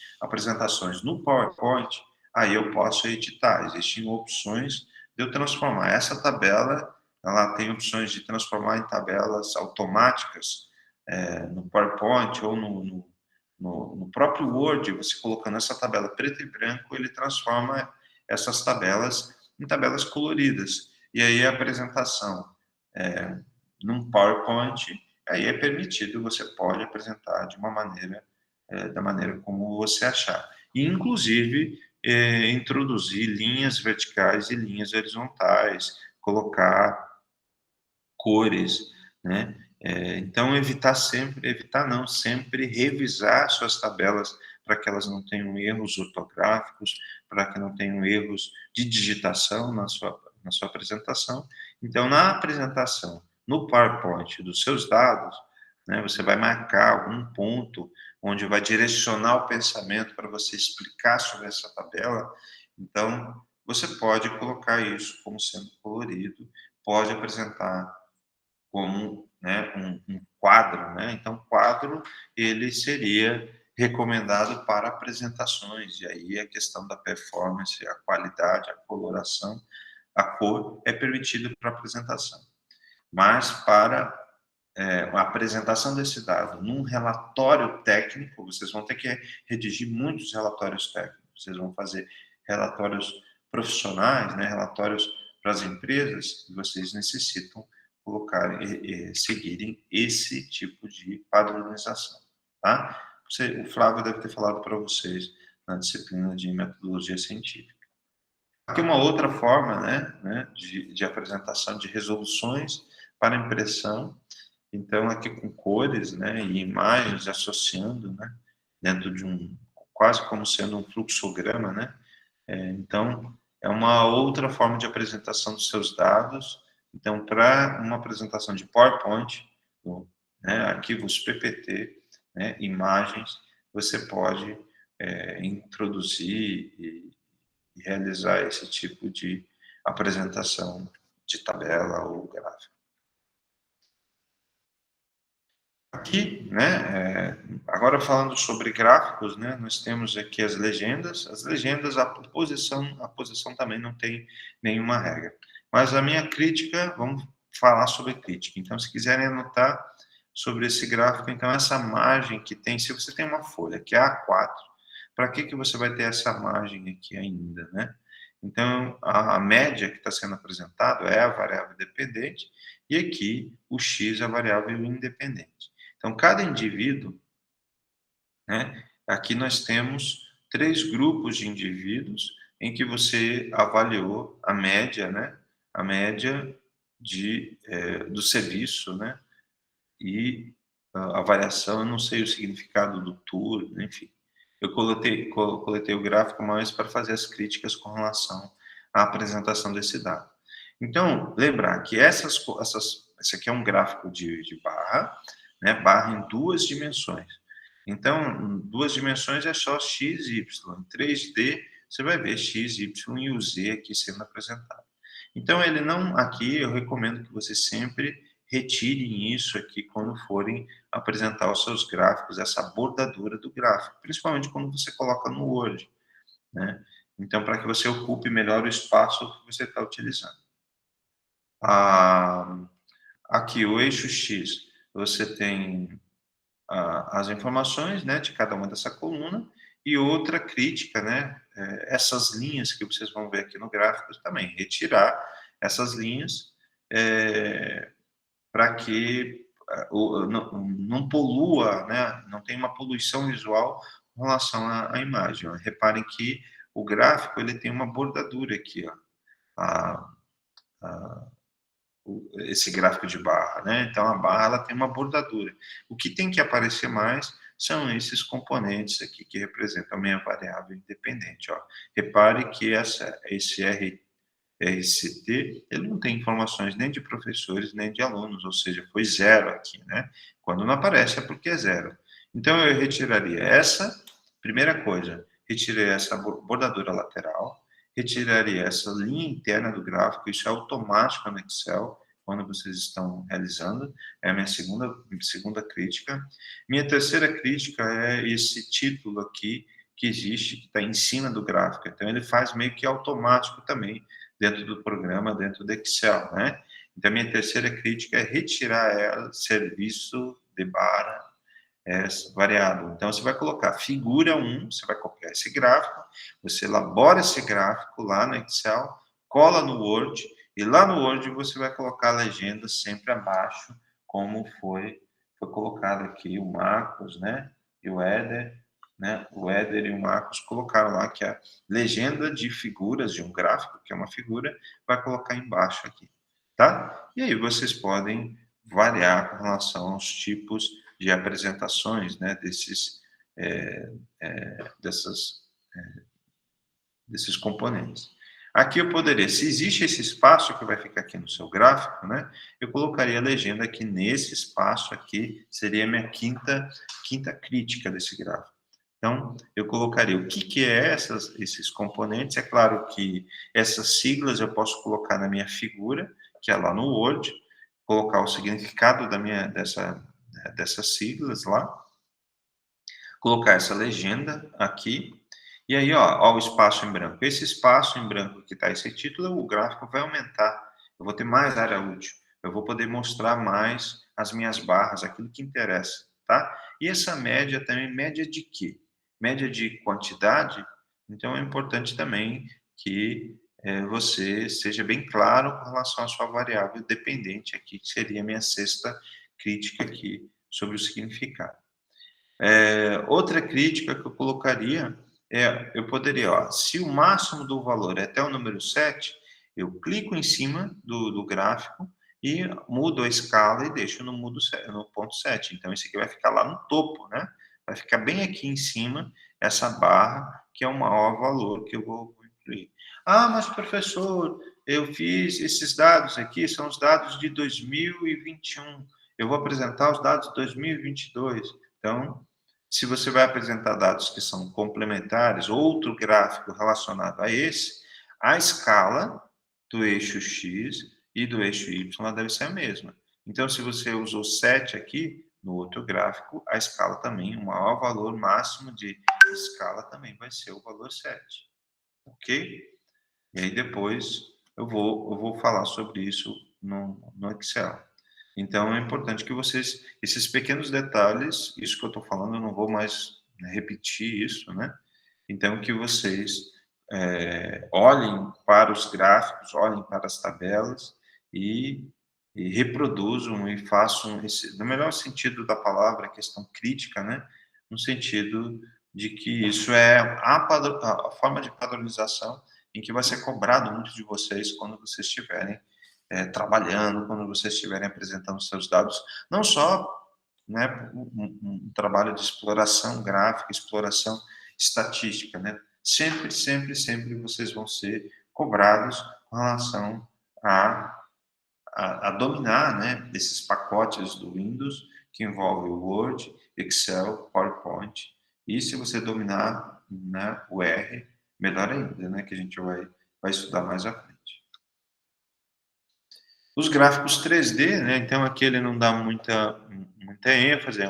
no PowerPoint, aí eu posso editar. Existem opções de eu transformar. Essa tabela, ela tem opções de transformar em tabelas automáticas, no PowerPoint ou no próprio Word, você colocando essa tabela preto e branco, ele transforma essas tabelas em tabelas coloridas. E aí a apresentação num PowerPoint, aí é permitido, você pode apresentar de uma maneira, da maneira como você achar. E, inclusive, introduzir linhas verticais e linhas horizontais, colocar cores, né? Então, evitar não, sempre revisar suas tabelas para que elas não tenham erros ortográficos, para que não tenham erros de digitação na sua apresentação. Então, na apresentação, no PowerPoint dos seus dados, né, você vai marcar algum ponto onde vai direcionar o pensamento para você explicar sobre essa tabela. Então, você pode colocar isso como sendo colorido, pode apresentar como, né, um quadro, né? Então, quadro ele seria recomendado para apresentações, e aí a questão da performance, a qualidade, a coloração, a cor é permitido para apresentação. Mas para a apresentação desse dado num relatório técnico, vocês vão ter que redigir muitos relatórios técnicos, vocês vão fazer relatórios profissionais, né, relatórios para as empresas, e vocês necessitam colocar seguirem esse tipo de padronização, tá? O Flávio deve ter falado para vocês na disciplina de metodologia científica. Aqui uma outra forma, né, de apresentação de resoluções para impressão. Então, aqui com cores, né, e imagens associando, né, dentro de quase como sendo um fluxograma, né. Então, é uma outra forma de apresentação dos seus dados. Então, para uma apresentação de PowerPoint, né, arquivos PPT, né, imagens, você pode introduzir e realizar esse tipo de apresentação de tabela ou gráfico. Aqui, né, agora falando sobre gráficos, né, nós temos aqui as legendas. As legendas, a posição também não tem nenhuma regra. Mas a minha crítica, vamos falar sobre crítica. Então, se quiserem anotar sobre esse gráfico, então essa margem que tem, se você tem uma folha que é A4, para que você vai ter essa margem aqui ainda, né? Então, a média que está sendo apresentado é a variável dependente, e aqui o x é a variável independente. Então, cada indivíduo, né, aqui nós temos 3 grupos de indivíduos em que você avaliou a média, né, a média do serviço, né, e a variação, eu não sei o significado do turno, enfim. eu coletei o gráfico mais para fazer as críticas com relação à apresentação desse dado. Então, lembrar que esse aqui é um gráfico de barra, né, barra em 2 dimensões. Então, 2 dimensões é só x, y. Em 3D, você vai ver x, y e o z aqui sendo apresentado. Então, ele não, aqui eu recomendo que você sempre retirem isso aqui quando forem apresentar os seus gráficos, essa bordadura do gráfico, principalmente quando você coloca no Word, né? Então, para que você ocupe melhor o espaço que você está utilizando. Aqui, o eixo X, você tem as informações, né, de cada uma dessa coluna, e outra crítica, né, essas linhas que vocês vão ver aqui no gráfico também, retirar essas linhas para que não polua, né, não tem uma poluição visual com relação à imagem. Ó. Reparem que o gráfico ele tem uma bordadura aqui, ó, esse gráfico de barra, né? Então a barra ela tem uma bordadura. O que tem que aparecer mais são esses componentes aqui que representam a minha variável independente. Ó. Repare que esse RCT ele não tem informações nem de professores nem de alunos, ou seja, foi 0 aqui, né? Quando não aparece é porque é 0. Então eu retiraria essa, primeira coisa, retirei essa bordadura lateral, retiraria essa linha interna do gráfico, isso é automático no Excel, quando vocês estão realizando, é a minha segunda crítica. Minha terceira crítica é esse título aqui, que existe, que está em cima do gráfico, então ele faz meio que automático também, dentro do programa, dentro do Excel, né? Então, a minha terceira crítica é retirar ela, serviço de barra, variável. Então, você vai colocar figura 1, você vai copiar esse gráfico, você elabora esse gráfico lá no Excel, cola no Word, e lá no Word você vai colocar a legenda sempre abaixo, como foi colocado aqui o Marcos, né, e o Éder, né, o Éder e o Marcos colocaram lá que a legenda de figuras de um gráfico, que é uma figura, vai colocar embaixo aqui, tá? E aí vocês podem variar com relação aos tipos de apresentações, né, desses componentes. Aqui eu poderia, se existe esse espaço que vai ficar aqui no seu gráfico, né, eu colocaria a legenda aqui nesse espaço aqui, seria a minha quinta crítica desse gráfico. Então, eu colocaria o que é esses componentes. É claro que essas siglas eu posso colocar na minha figura, que é lá no Word, colocar o significado dessas siglas lá, colocar essa legenda aqui, e aí, ó, o espaço em branco. Esse espaço em branco que está esse título, o gráfico vai aumentar. Eu vou ter mais área útil. Eu vou poder mostrar mais as minhas barras, aquilo que interessa, tá? E essa média também, média de quê? Média de quantidade. Então, é importante também que você seja bem claro com relação à sua variável dependente aqui, que seria a minha sexta crítica aqui sobre o significado. Outra crítica que eu colocaria eu poderia, ó, se o máximo do valor é até o número 7, eu clico em cima do gráfico e mudo a escala e deixo no ponto 7. Então, isso aqui vai ficar lá no topo, né? Vai ficar bem aqui em cima, essa barra, que é o maior valor que eu vou incluir. Ah, mas professor, eu fiz esses dados aqui, são os dados de 2021. Eu vou apresentar os dados de 2022. Então, se você vai apresentar dados que são complementares, outro gráfico relacionado a esse, a escala do eixo X e do eixo Y deve ser a mesma. Então, se você usou 7 aqui, no outro gráfico, a escala também, o maior valor máximo de escala também vai ser o valor 7. Ok? E aí depois eu vou falar sobre isso no Excel. Então, é importante que vocês, esses pequenos detalhes, isso que eu estou falando, eu não vou mais repetir isso, né? Então, que vocês olhem para os gráficos, olhem para as tabelas e reproduzam e façam, no melhor sentido da palavra, questão crítica, né? No sentido de que isso é a forma de padronização em que vai ser cobrado muito de vocês quando vocês estiverem trabalhando, quando vocês estiverem apresentando seus dados, não só, né, um trabalho de exploração gráfica, exploração estatística, né? Sempre, sempre, sempre vocês vão ser cobrados com relação a dominar, né, esses pacotes do Windows, que envolve o Word, Excel, PowerPoint. E se você dominar, né, o R, melhor ainda, né, que a gente vai estudar mais à frente. Os gráficos 3D, né, então aqui ele não dá muita ênfase,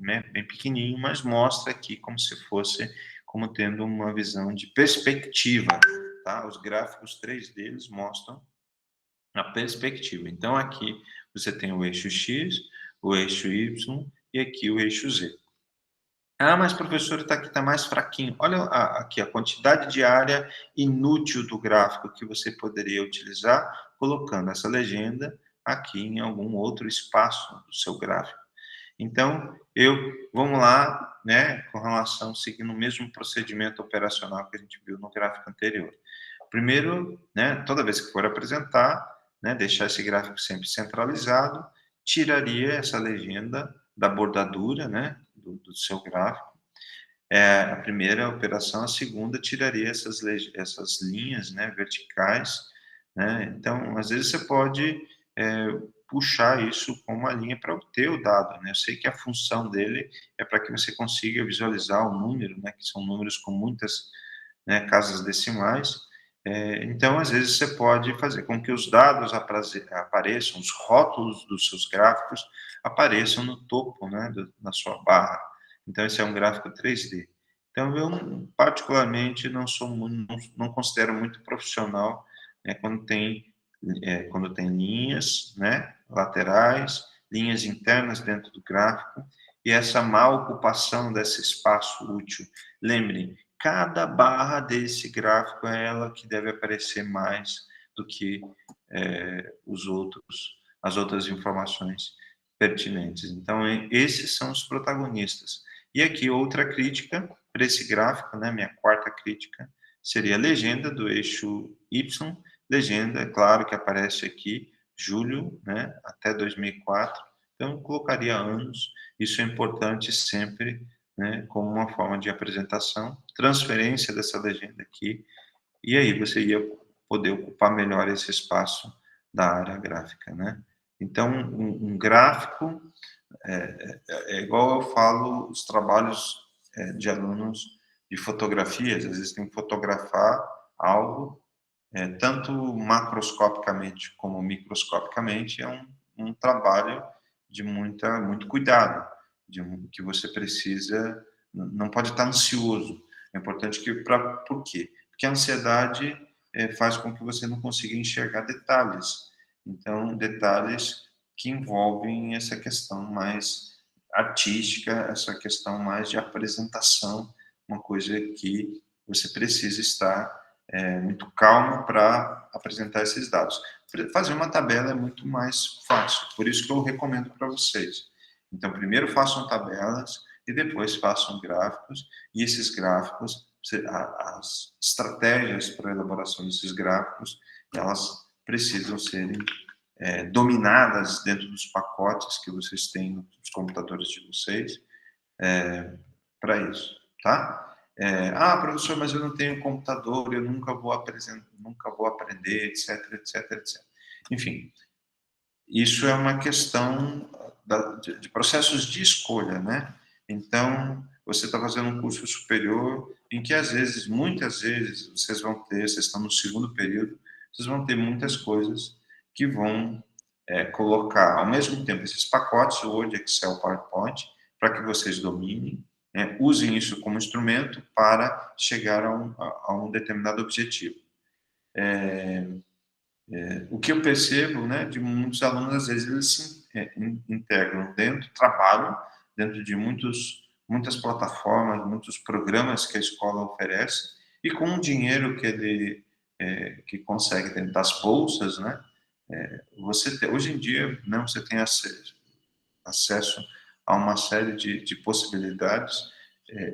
né, bem pequenininho, mas mostra aqui como se fosse, como tendo uma visão de perspectiva, tá? Os gráficos 3D, eles mostram a perspectiva. Então, aqui você tem o eixo X, o eixo Y e aqui o eixo Z. Ah, mas professor, está mais fraquinho. Olha aqui a quantidade de área inútil do gráfico que você poderia utilizar colocando essa legenda aqui em algum outro espaço do seu gráfico. Então, vamos lá, né, com relação, seguindo o mesmo procedimento operacional que a gente viu no gráfico anterior. Primeiro, né, toda vez que for apresentar, né, deixar esse gráfico sempre centralizado, tiraria essa legenda da bordadura, né, do seu gráfico. A primeira operação, a segunda, tiraria essas linhas, né, verticais, né. Então, às vezes você pode puxar isso com uma linha para obter o dado, né. Eu sei que a função dele é para que você consiga visualizar o número, né, que são números com muitas, né, casas decimais. Então, às vezes, você pode fazer com que os dados apareçam, os rótulos dos seus gráficos apareçam no topo, né, da sua barra. Então, esse é um gráfico 3D. Então, eu, particularmente, não considero muito profissional, né, quando tem linhas, né, laterais, linhas internas dentro do gráfico, e essa má ocupação desse espaço útil. Lembrem, cada barra desse gráfico é ela que deve aparecer mais do que as outras informações pertinentes. Então, esses são os protagonistas. E aqui outra crítica para esse gráfico, né, minha quarta crítica, seria a legenda do eixo Y, legenda, é claro, que aparece aqui, julho, né, até 2004, então eu colocaria anos, isso é importante sempre, né, como uma forma de apresentação, transferência dessa legenda aqui, e aí você ia poder ocupar melhor esse espaço da área gráfica, né. Então, um gráfico é igual eu falo os trabalhos de alunos de fotografias, às vezes tem que fotografar algo, tanto macroscopicamente como microscopicamente, é um trabalho de muito cuidado, que você precisa, não pode estar ansioso. É importante por quê? Porque a ansiedade faz com que você não consiga enxergar detalhes. Então, detalhes que envolvem essa questão mais artística, essa questão mais de apresentação, uma coisa que você precisa estar muito calmo para apresentar esses dados. Fazer uma tabela é muito mais fácil, por isso que eu recomendo para vocês. Então, primeiro façam tabelas e depois façam gráficos, e esses gráficos, as estratégias para a elaboração desses gráficos, elas precisam serem dominadas dentro dos pacotes que vocês têm nos computadores de vocês, para isso, tá? Professor, mas eu não tenho computador, eu nunca vou aprender, etc, etc, etc. Enfim, isso é uma questão de processos de escolha, né? Então, você está fazendo um curso superior em que, às vezes, muitas vezes, vocês estão no segundo período, vocês vão ter muitas coisas que vão colocar, ao mesmo tempo, esses pacotes, Word, Excel, PowerPoint, para que vocês dominem, usem isso como instrumento para chegar a um determinado objetivo. O que eu percebo, né, de muitos alunos, às vezes, eles se integram trabalham dentro de muitas plataformas, muitos programas que a escola oferece, e com o dinheiro que ele que consegue dentro das bolsas, né, hoje em dia, né, você tem acesso a uma série de possibilidades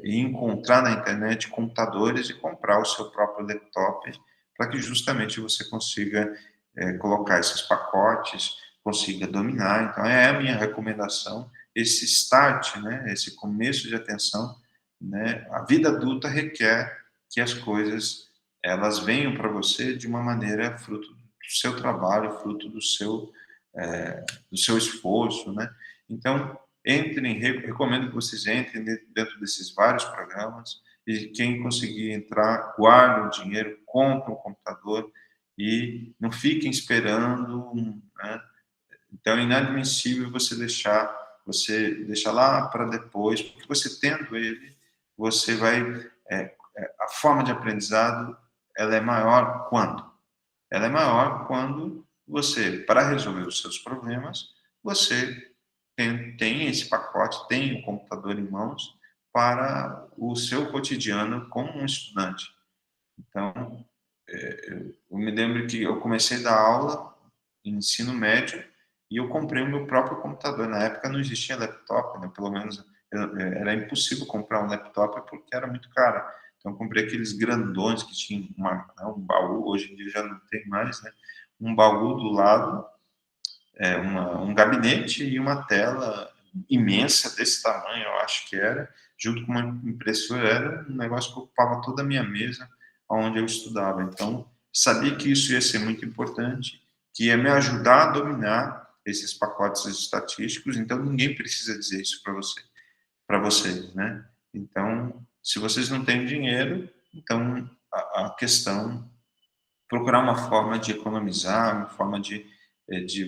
e encontrar na internet computadores e comprar o seu próprio laptop para que justamente você consiga colocar esses pacotes, consiga dominar. Então, é a minha recomendação, esse start, né, esse começo de atenção né? A vida adulta requer que as coisas elas venham para você de uma maneira fruto do seu trabalho, fruto do seu esforço, né? Então, entrem, recomendo que vocês entrem dentro desses vários programas e quem conseguir entrar, guarde o dinheiro, compre um computador e não fiquem esperando, né? Então, é inadmissível você deixar lá para depois, porque você tendo ele, você vai, a forma de aprendizado, ela é maior quando? Ela é maior quando você, para resolver os seus problemas, você tem esse pacote, tem o computador em mãos para o seu cotidiano como um estudante. Então, eu me lembro que eu comecei a dar aula em ensino médio e eu comprei o meu próprio computador. Na época não existia laptop, né? Pelo menos era impossível comprar um laptop porque era muito caro. Então eu comprei aqueles grandões que tinham um baú, hoje em dia já não tem mais, né? Um baú do lado, um gabinete e uma tela imensa desse tamanho, eu acho que era, junto com uma impressora, era um negócio que ocupava toda a minha mesa onde eu estudava. Então, sabia que isso ia ser muito importante, que ia me ajudar a dominar esses pacotes estatísticos, então ninguém precisa dizer isso para vocês, né? Então, se vocês não têm dinheiro, então a questão procurar uma forma de economizar, uma forma de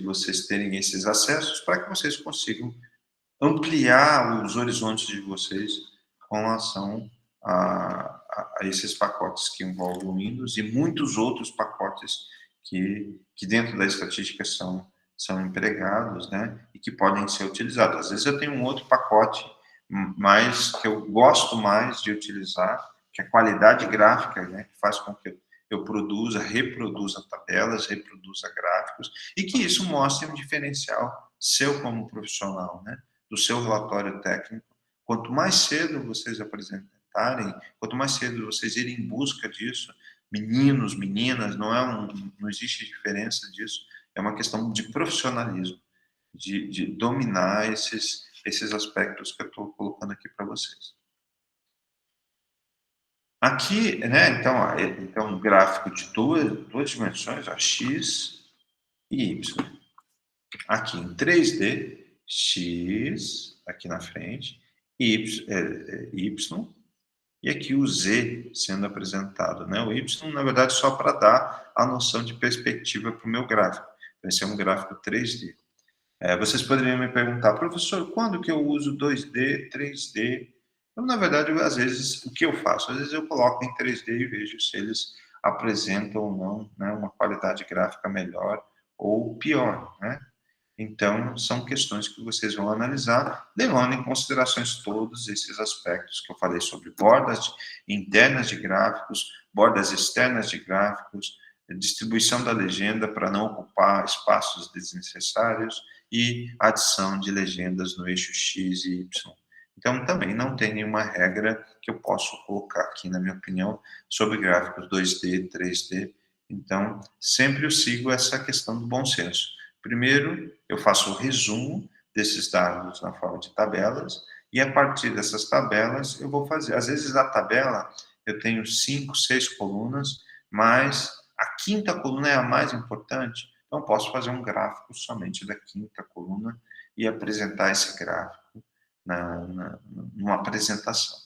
vocês terem esses acessos para que vocês consigam ampliar os horizontes de vocês com relação a esses pacotes que envolvem o Windows e muitos outros pacotes que dentro da estatística são empregados, né, e que podem ser utilizados. Às vezes eu tenho um outro pacote, mas que eu gosto mais de utilizar, que é a qualidade gráfica, né, que faz com que eu reproduza tabelas, reproduza gráficos, e que isso mostre um diferencial seu como profissional, né, do seu relatório técnico. Quanto mais cedo vocês apresentarem, quanto mais cedo vocês irem em busca disso, meninos, meninas, não existe diferença disso, é uma questão de profissionalismo, de dominar esses aspectos que eu estou colocando aqui para vocês. Aqui, né, então um gráfico de duas dimensões, a x e y. Aqui em 3D, x aqui na frente, y, y e aqui o z sendo apresentado, né? O y, na verdade, só para dar a noção de perspectiva para o meu gráfico. Então, esse é um gráfico 3D. Vocês poderiam me perguntar, professor, quando que eu uso 2D, 3D? Então, na verdade, às vezes, o que eu faço? Às vezes eu coloco em 3D e vejo se eles apresentam ou não, né, uma qualidade gráfica melhor ou pior, né? Então, são questões que vocês vão analisar, levando em considerações todos esses aspectos que eu falei sobre bordas internas de gráficos, bordas externas de gráficos, distribuição da legenda para não ocupar espaços desnecessários e adição de legendas no eixo X e Y. Então, também não tem nenhuma regra que eu possa colocar aqui, na minha opinião, sobre gráficos 2D, 3D. Então, sempre eu sigo essa questão do bom senso. Primeiro, eu faço o resumo desses dados na forma de tabelas, e a partir dessas tabelas eu vou fazer. Às vezes, a tabela, eu tenho 5, 6 colunas, mas a quinta coluna é a mais importante, então posso fazer um gráfico somente da quinta coluna e apresentar esse gráfico numa apresentação.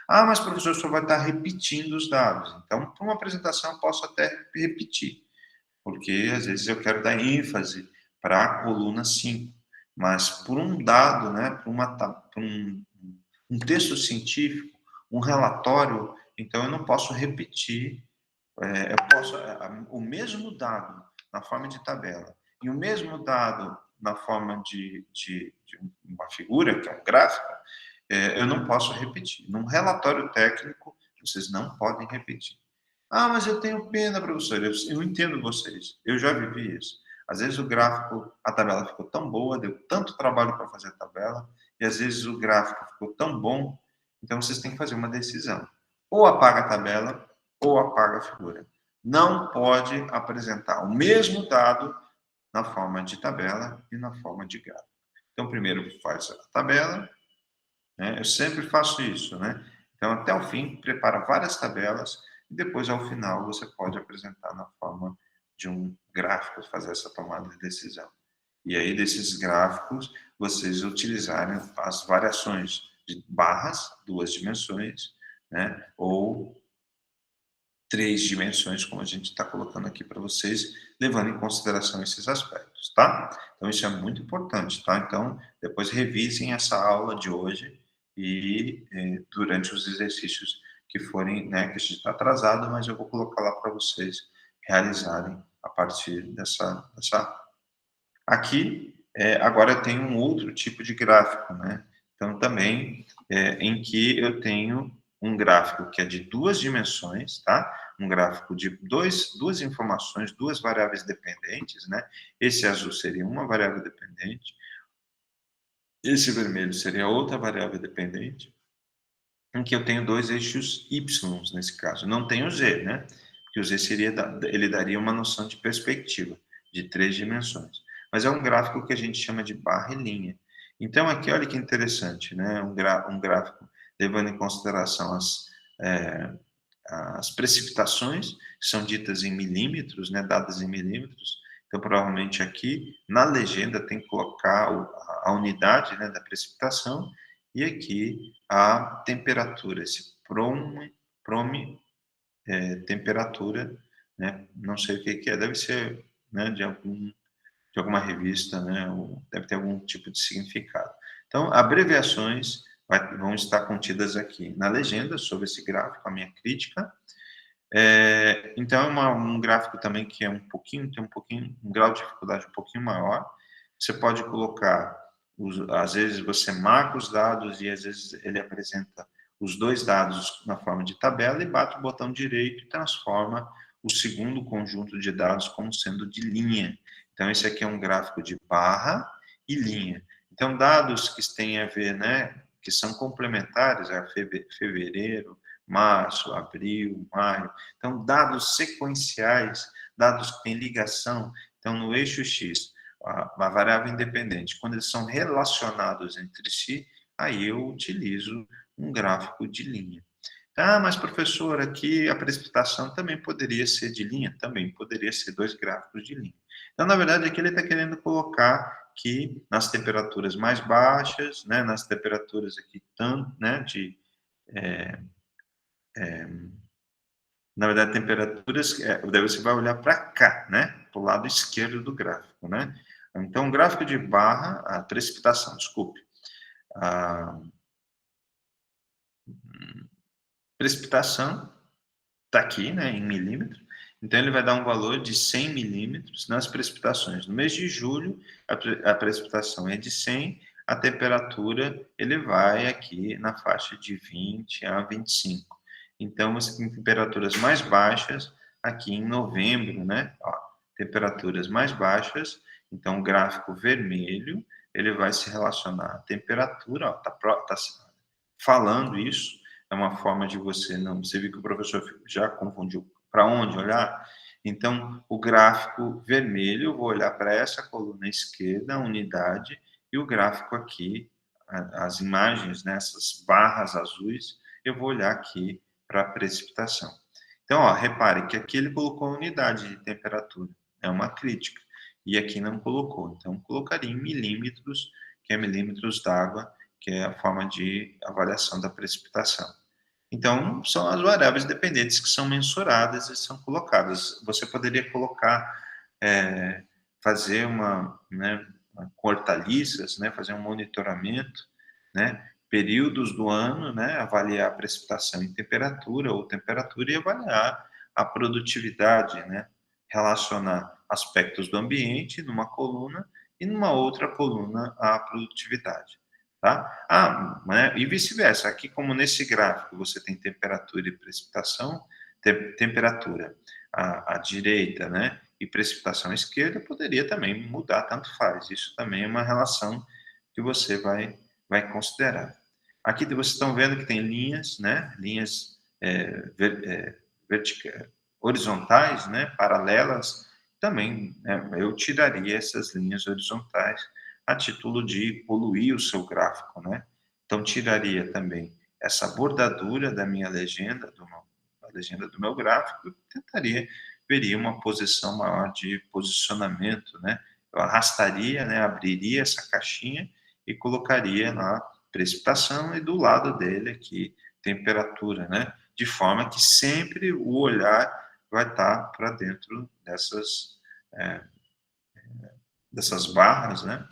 Ah, mas professor, o senhor vai estar repetindo os dados. Então, para uma apresentação, eu posso até repetir, porque às vezes eu quero dar ênfase para a coluna 5, mas por um dado, né, por um texto científico, um relatório, então eu não posso repetir, eu posso, o mesmo dado na forma de tabela e o mesmo dado na forma de uma figura, que é um gráfico, eu não posso repetir. Num relatório técnico, vocês não podem repetir. Ah, mas eu tenho pena, professor. Eu entendo vocês. Eu já vivi isso. Às vezes o gráfico, a tabela ficou tão boa, deu tanto trabalho para fazer a tabela, e às vezes o gráfico ficou tão bom, então vocês têm que fazer uma decisão. Ou apaga a tabela, ou apaga a figura. Não pode apresentar o mesmo dado na forma de tabela e na forma de gráfico. Então, primeiro faz a tabela, né? Eu sempre faço isso, né? Então, até o fim, prepara várias tabelas e depois, ao final, você pode apresentar na forma de um gráfico, fazer essa tomada de decisão. E aí, desses gráficos, vocês utilizarem as variações de barras, 2 dimensões, né? Ou 3 dimensões, como a gente está colocando aqui para vocês, levando em consideração esses aspectos, tá? Então, isso é muito importante, tá? Então, depois revisem essa aula de hoje e durante os exercícios que forem, né, que a gente está atrasado, mas eu vou colocar lá para vocês realizarem a partir dessa. Aqui, agora eu tenho um outro tipo de gráfico, né? Então, também, em que eu tenho um gráfico que é de 2 dimensões, tá? Um gráfico de duas informações, 2 variáveis dependentes, né? Esse azul seria uma variável dependente, esse vermelho seria outra variável dependente, em que eu tenho 2 eixos y nesse caso. Não tenho z, né? Porque o z ele daria uma noção de perspectiva, de 3 dimensões. Mas é um gráfico que a gente chama de barra e linha. Então, aqui, olha que interessante, né? Um gráfico levando em consideração as precipitações, que são ditas em milímetros, né? Dadas em milímetros. Então, provavelmente aqui, na legenda, tem que colocar a unidade, né, da precipitação, e aqui a temperatura, esse temperatura, né? Não sei o que é, deve ser, né, de alguma revista, né? Ou deve ter algum tipo de significado. Então, abreviações vão estar contidas aqui na legenda sobre esse gráfico, a minha crítica. Então, é um gráfico também que é um grau de dificuldade um pouquinho maior. Você pode colocar, às vezes você marca os dados e às vezes ele apresenta os 2 dados na forma de tabela e bate o botão direito e transforma o segundo conjunto de dados como sendo de linha. Então, esse aqui é um gráfico de barra e linha. Então, dados que têm a ver, né, que são complementares a fevereiro, março, abril, maio. Então, dados sequenciais, dados que têm ligação. Então, no eixo X, a variável independente, quando eles são relacionados entre si, aí eu utilizo um gráfico de linha. Ah, mas professor, aqui a precipitação também poderia ser de linha? Também poderia ser 2 gráficos de linha. Então, na verdade, aqui ele está querendo colocar que nas temperaturas mais baixas, né, nas temperaturas aqui, né, na verdade, temperaturas, daí você vai olhar para cá, né? Para o lado esquerdo do gráfico, né? Então, o gráfico de barra, a precipitação, desculpe. A precipitação está aqui, né, em milímetros. Então, ele vai dar um valor de 100 milímetros nas precipitações. No mês de julho, a precipitação é de 100, a temperatura ele vai aqui na faixa de 20 a 25. Então, você tem temperaturas mais baixas aqui em novembro, né? Ó, temperaturas mais baixas. Então, o gráfico vermelho ele vai se relacionar à temperatura. Ó, tá falando isso. É uma forma de você não. Você viu que o professor já confundiu para onde olhar? Então, o gráfico vermelho, eu vou olhar para essa coluna esquerda, a unidade, e o gráfico aqui, as imagens, né, essas barras azuis, eu vou olhar aqui para a precipitação. Então, ó, repare que aqui ele colocou a unidade de temperatura, é uma crítica, e aqui não colocou. Então, colocaria em milímetros, que é milímetros d'água, que é a forma de avaliação da precipitação. Então, são as variáveis dependentes que são mensuradas e são colocadas. Você poderia colocar, fazer né, com hortaliças, né, fazer um monitoramento, né, períodos do ano, né, avaliar a precipitação em temperatura ou temperatura e avaliar a produtividade, né, relacionar aspectos do ambiente numa coluna e numa outra coluna a produtividade. Tá? Né, e vice-versa. Aqui, como nesse gráfico você tem temperatura e precipitação, temperatura à direita, né, e precipitação à esquerda, poderia também mudar, tanto faz. Isso também é uma relação que você vai considerar. Aqui vocês estão vendo que tem linhas, né, linhas horizontais, né, paralelas. Também, né, eu tiraria essas linhas horizontais a título de poluir o seu gráfico, né? Então, tiraria também essa bordadura da minha legenda, a legenda do meu gráfico, eu veria uma posição maior de posicionamento, né? Eu arrastaria, né, abriria essa caixinha e colocaria lá precipitação e do lado dele aqui temperatura, né? De forma que sempre o olhar vai estar para dentro dessas barras, né?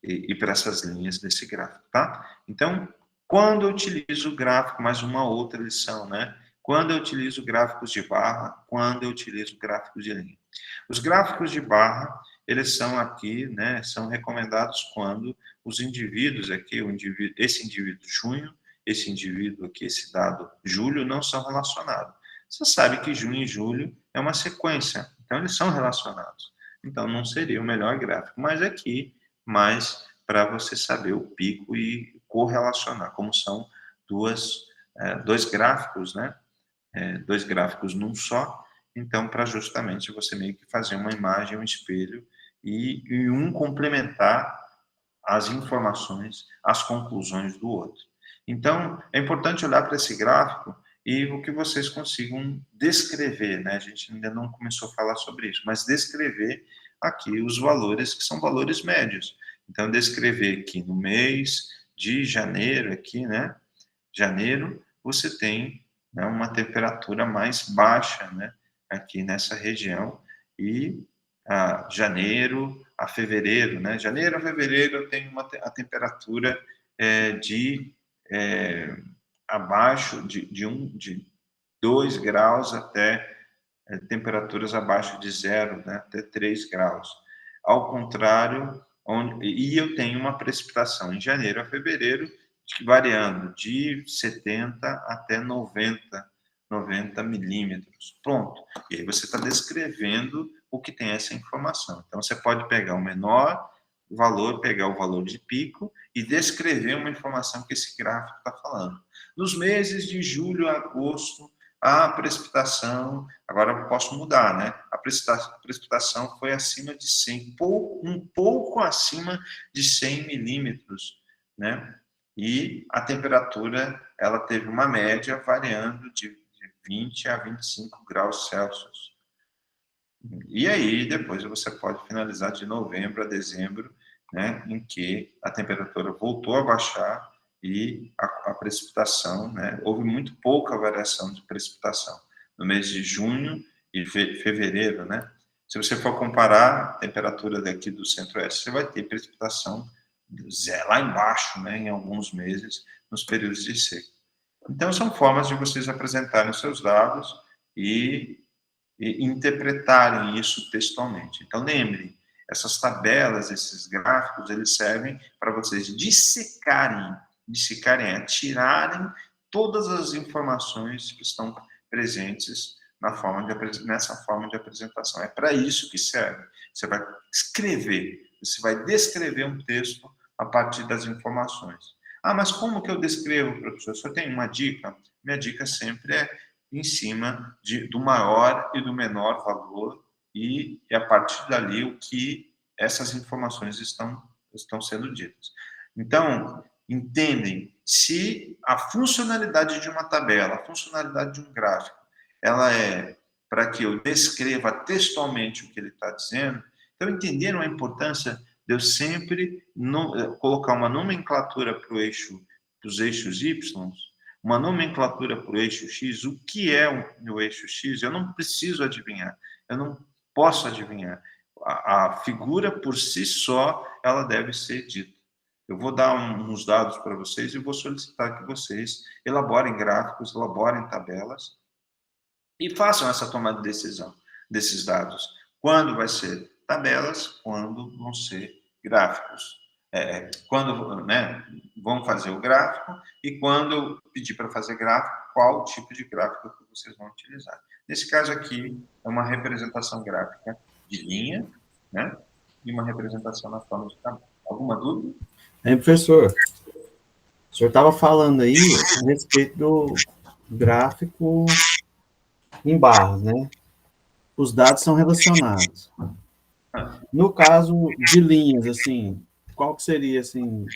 E para essas linhas desse gráfico, tá? Então, quando eu utilizo o gráfico, mais uma outra lição, né? Quando eu utilizo gráficos de barra, quando eu utilizo gráficos de linha. Os gráficos de barra, eles são aqui, né? São recomendados quando os indivíduos aqui, esse indivíduo junho, esse indivíduo aqui, esse dado julho, não são relacionados. Você sabe que junho e julho é uma sequência, então eles são relacionados. Então, não seria o melhor gráfico, mas aqui, mais para você saber o pico e correlacionar, como são dois gráficos, né? Dois gráficos num só, então, para justamente você meio que fazer uma imagem, um espelho, e um complementar as informações, as conclusões do outro. Então, é importante olhar para esse gráfico e o que vocês consigam descrever, né? A gente ainda não começou a falar sobre isso, mas descrever aqui os valores que são valores médios. Então, descrever aqui no mês de janeiro, aqui, né? Janeiro, você tem, né, uma temperatura mais baixa, né? Aqui nessa região, e janeiro a fevereiro, né? Janeiro a fevereiro tem a temperatura de abaixo de 2 graus até temperaturas abaixo de zero, né? Até 3 graus. Ao contrário, e eu tenho uma precipitação em janeiro a fevereiro variando de 70 até 90 milímetros. Pronto. E aí você está descrevendo o que tem essa informação. Então, você pode pegar o menor valor, pegar o valor de pico e descrever uma informação que esse gráfico está falando. Nos meses de julho a agosto, a precipitação, agora eu posso mudar, né? A precipitação foi acima de 100, um pouco acima de 100 milímetros, né? E a temperatura, ela teve uma média variando de 20 a 25 graus Celsius. E aí, depois você pode finalizar de novembro a dezembro, né, em que a temperatura voltou a baixar e a precipitação, né, houve muito pouca variação de precipitação. No mês de junho e fevereiro, né, se você for comparar a temperatura daqui do centro-oeste, você vai ter precipitação lá embaixo, né, em alguns meses, nos períodos de seca. Então, são formas de vocês apresentarem os seus dados e interpretarem isso textualmente. Então, lembre, essas tabelas, esses gráficos, eles servem para vocês dissecarem, tirarem todas as informações que estão presentes nessa forma de apresentação. É para isso que serve. Você vai escrever, você vai descrever um texto a partir das informações. Ah, mas como que eu descrevo, professor? Só tem uma dica? Minha dica sempre é em cima do maior e do menor valor, e a partir dali o que essas informações estão sendo ditas. Então, entendem, se a funcionalidade de uma tabela, a funcionalidade de um gráfico, ela é para que eu descreva textualmente o que ele está dizendo, então entenderam a importância de eu sempre colocar uma nomenclatura para os eixos Y, uma nomenclatura para o eixo X. O que é o eixo X? Eu não preciso adivinhar, eu não posso adivinhar. A figura por si só, ela deve ser dita. Eu vou dar uns dados para vocês e vou solicitar que vocês elaborem gráficos, elaborem tabelas e façam essa tomada de decisão desses dados. Quando vai ser tabelas, quando vão ser gráficos. Quando, né, vão fazer o gráfico e quando eu pedir para fazer gráfico, qual tipo de gráfico que vocês vão utilizar. Nesse caso aqui, é uma representação gráfica de linha, né, e uma representação na forma de tabela. Alguma dúvida? Professor, o senhor estava falando aí a respeito do gráfico em barras, né? Os dados são relacionados. No caso de linhas, assim, qual que seria, assim,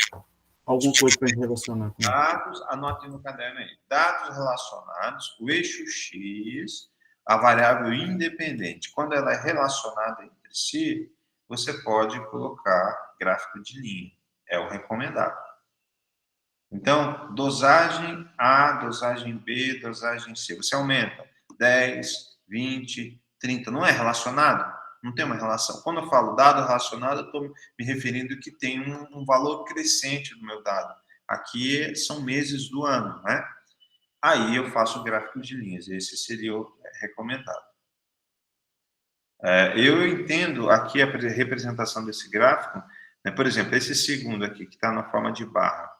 alguma coisa para relacionar com isso. Dados, anotem no caderno aí. Dados relacionados, o eixo X, a variável independente. Quando ela é relacionada entre si, você pode colocar gráfico de linha. É o recomendado. Então, dosagem A, dosagem B, dosagem C. Você aumenta 10, 20, 30. Não é relacionado? Não tem uma relação. Quando eu falo dado relacionado, eu estou me referindo que tem um valor crescente do meu dado. Aqui são meses do ano, né? Aí eu faço o gráfico de linhas. Esse seria o recomendado. Eu entendo aqui a representação desse gráfico, né? Por exemplo, esse segundo aqui, que está na forma de barra,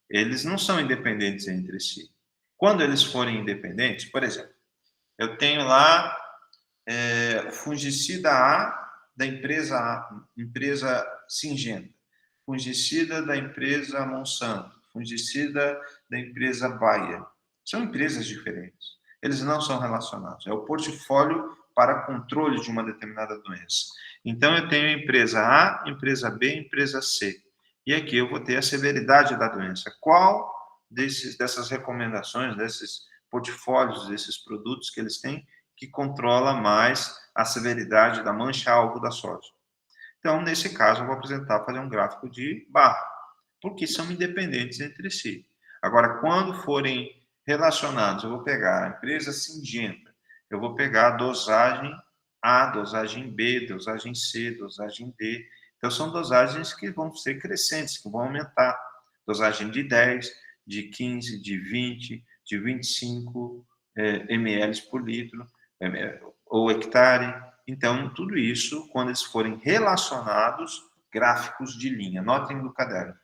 eles não são independentes entre si. Quando eles forem independentes, por exemplo, eu tenho lá fungicida A da empresa Singenta, fungicida da empresa Monsanto, fungicida da empresa Bayer. São empresas diferentes. Eles não são relacionados. É o portfólio para controle de uma determinada doença. Então, eu tenho a empresa A, empresa B, empresa C. E aqui eu vou ter a severidade da doença. Qual dessas recomendações, desses portfólios, desses produtos que eles têm, que controla mais a severidade da mancha-alvo da soja? Então, nesse caso, eu vou fazer um gráfico de barra, porque são independentes entre si. Agora, quando forem relacionados, eu vou pegar a empresa Singenta, eu vou pegar a dosagem A, dosagem B, dosagem C, dosagem D. Então, são dosagens que vão ser crescentes, que vão aumentar. Dosagem de 10, de 15, de 20, de 25 ml por litro ou hectare. Então, tudo isso, quando eles forem relacionados, gráficos de linha. Notem no caderno.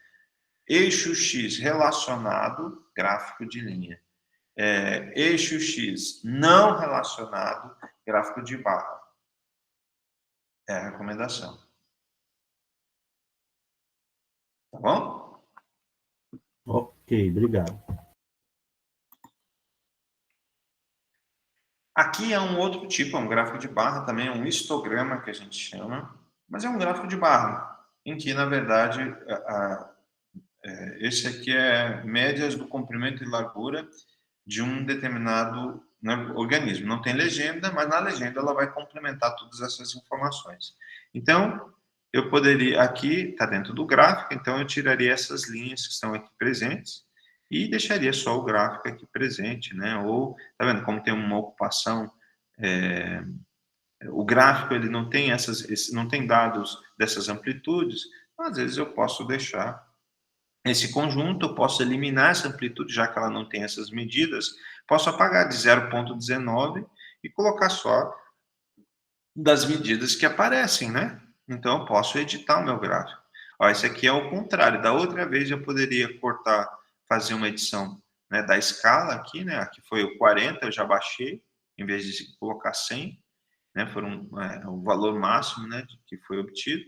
Eixo X relacionado, gráfico de linha. Eixo X não relacionado, gráfico de barra. É a recomendação. Tá bom? Ok, obrigado. Aqui é um outro tipo, é um gráfico de barra, também é um histograma que a gente chama, mas é um gráfico de barra, em que, na verdade, esse aqui é médias do comprimento e largura de um determinado, né, organismo. Não tem legenda, mas na legenda ela vai complementar todas essas informações. Então, eu poderia, aqui está dentro do gráfico, então eu tiraria essas linhas que estão aqui presentes e deixaria só o gráfico aqui presente, né? Ou, tá vendo como tem uma ocupação, o gráfico ele não tem não tem dados dessas amplitudes, às vezes eu posso deixar esse conjunto, eu posso eliminar essa amplitude, já que ela não tem essas medidas, posso apagar de 0,19 e colocar só das medidas que aparecem, né? Então, eu posso editar o meu gráfico. Ó, esse aqui é o contrário. Da outra vez, eu poderia cortar, fazer uma edição, né, da escala aqui, né? Aqui foi o 40, eu já baixei, em vez de colocar 100, né? Foi o valor máximo, né, que foi obtido.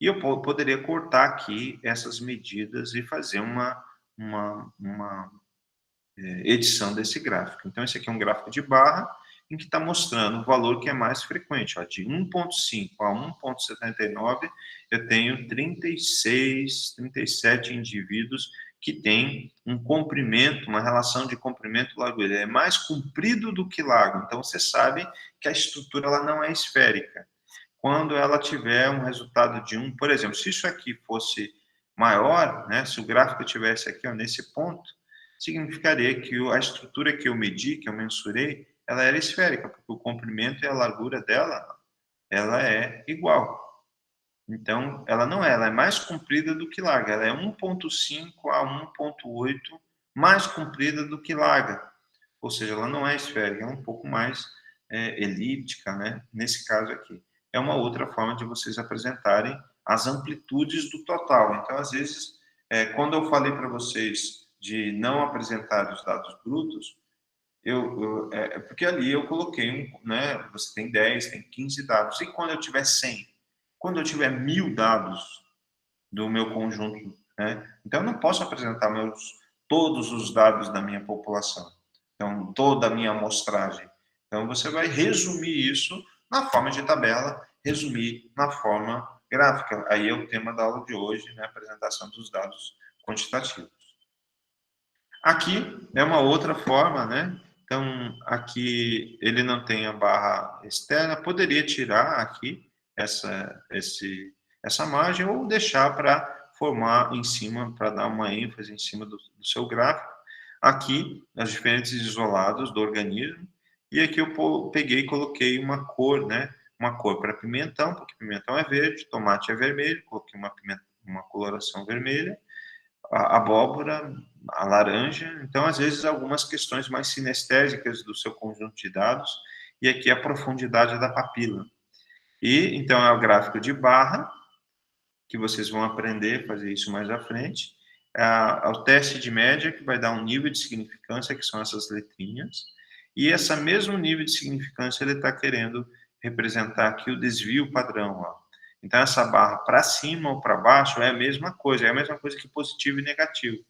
E eu poderia cortar aqui essas medidas e fazer uma edição desse gráfico. Então, esse aqui é um gráfico de barra, em que está mostrando o valor que é mais frequente. Ó, de 1,5 a 1,79, eu tenho 36, 37 indivíduos que têm um comprimento, uma relação de comprimento-largura. Ele é mais comprido do que largo. Então, você sabe que a estrutura ela não é esférica. Quando ela tiver um resultado de 1, por exemplo, se isso aqui fosse maior, né, se o gráfico tivesse aqui, ó, nesse ponto, significaria que a estrutura que eu medi, que eu mensurei, ela era esférica, porque o comprimento e a largura dela, ela é igual. Então, ela não é, ela é mais comprida do que larga. Ela é 1,5 a 1,8 mais comprida do que larga. Ou seja, ela não é esférica, é um pouco mais elíptica, né? Nesse caso aqui. É uma outra forma de vocês apresentarem as amplitudes do total. Então, às vezes, quando eu falei para vocês de não apresentar os dados brutos, porque ali eu coloquei, né, você tem 10, tem 15 dados, e quando eu tiver 100? Quando eu tiver 1000 dados do meu conjunto, né, então eu não posso apresentar todos os dados da minha população, então toda a minha amostragem. Então você vai resumir isso na forma de tabela, resumir na forma gráfica. Aí é o tema da aula de hoje, né, a apresentação dos dados quantitativos. Aqui é uma outra forma, né? Então, aqui ele não tem a barra externa, poderia tirar aqui essa margem ou deixar para formar em cima, para dar uma ênfase em cima do seu gráfico. Aqui, as diferentes isolados do organismo, e aqui eu peguei e coloquei uma cor, né? Uma cor para pimentão, porque pimentão é verde, tomate é vermelho, coloquei uma coloração vermelha, a abóbora, a laranja. Então, às vezes, algumas questões mais sinestésicas do seu conjunto de dados, e aqui a profundidade da papila. E, então, é o gráfico de barra, que vocês vão aprender a fazer isso mais à frente. É o teste de média, que vai dar um nível de significância, que são essas letrinhas. E esse mesmo nível de significância, ele está querendo representar aqui o desvio padrão, ó. Então, essa barra para cima ou para baixo é a mesma coisa que positivo e negativo.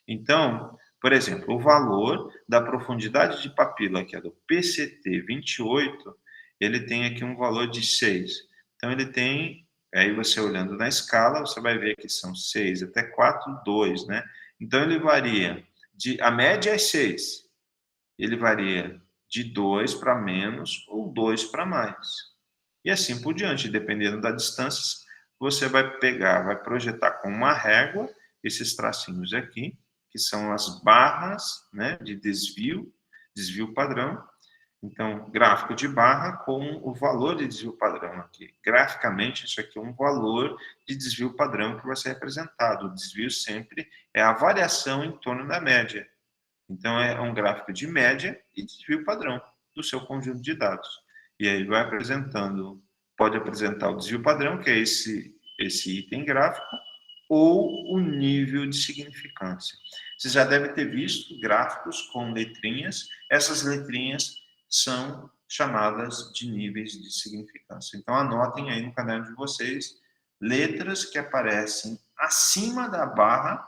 Então, por exemplo, o valor da profundidade de papila, que é do PCT 28, ele tem aqui um valor de 6. Então, ele tem, aí você olhando na escala, você vai ver que são 6 até 4, 2, né? Então, ele varia a média é 6. Ele varia de 2 para menos ou 2 para mais. E assim por diante, dependendo da distância, você vai pegar, vai projetar com uma régua esses tracinhos aqui, que são as barras, né, de desvio padrão. Então, gráfico de barra com o valor de desvio padrão aqui. Graficamente, isso aqui é um valor de desvio padrão que vai ser representado. O desvio sempre é a variação em torno da média. Então, é um gráfico de média e desvio padrão do seu conjunto de dados. E aí vai apresentando, pode apresentar o desvio padrão, que é esse item gráfico, ou o nível de significância. Você já deve ter visto gráficos com letrinhas. Essas letrinhas são chamadas de níveis de significância. Então, anotem aí no caderno de vocês letras que aparecem acima da barra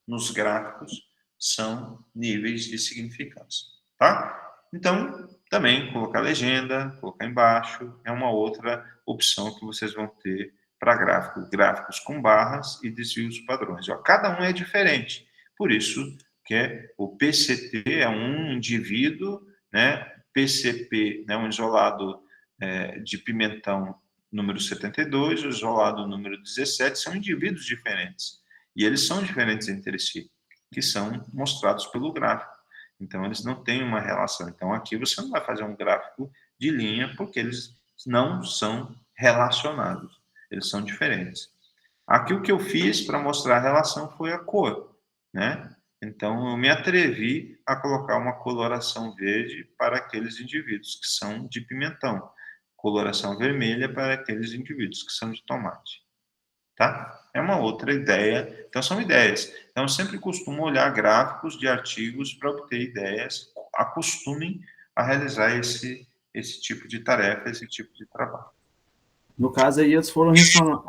nos gráficos são níveis de significância, tá? Então, também colocar legenda, colocar embaixo, é uma outra opção que vocês vão ter para gráficos com barras e desvios padrões. Ó, cada um é diferente, por isso que o PCT é um indivíduo, né? PCP, né, um isolado de pimentão número 72, o isolado número 17, são indivíduos diferentes. E eles são diferentes entre si, que são mostrados pelo gráfico. Então, eles não têm uma relação. Então, aqui você não vai fazer um gráfico de linha, porque eles não são relacionados. Eles são diferentes. Aqui, o que eu fiz para mostrar a relação foi a cor, né? Então, eu me atrevi a colocar uma coloração verde para aqueles indivíduos que são de pimentão, coloração vermelha para aqueles indivíduos que são de tomate. Tá? É uma outra ideia. Então, são ideias. Então, eu sempre costumo olhar gráficos de artigos para obter ideias. Acostumem a realizar esse tipo de tarefa, esse tipo de trabalho. No caso aí, eles foram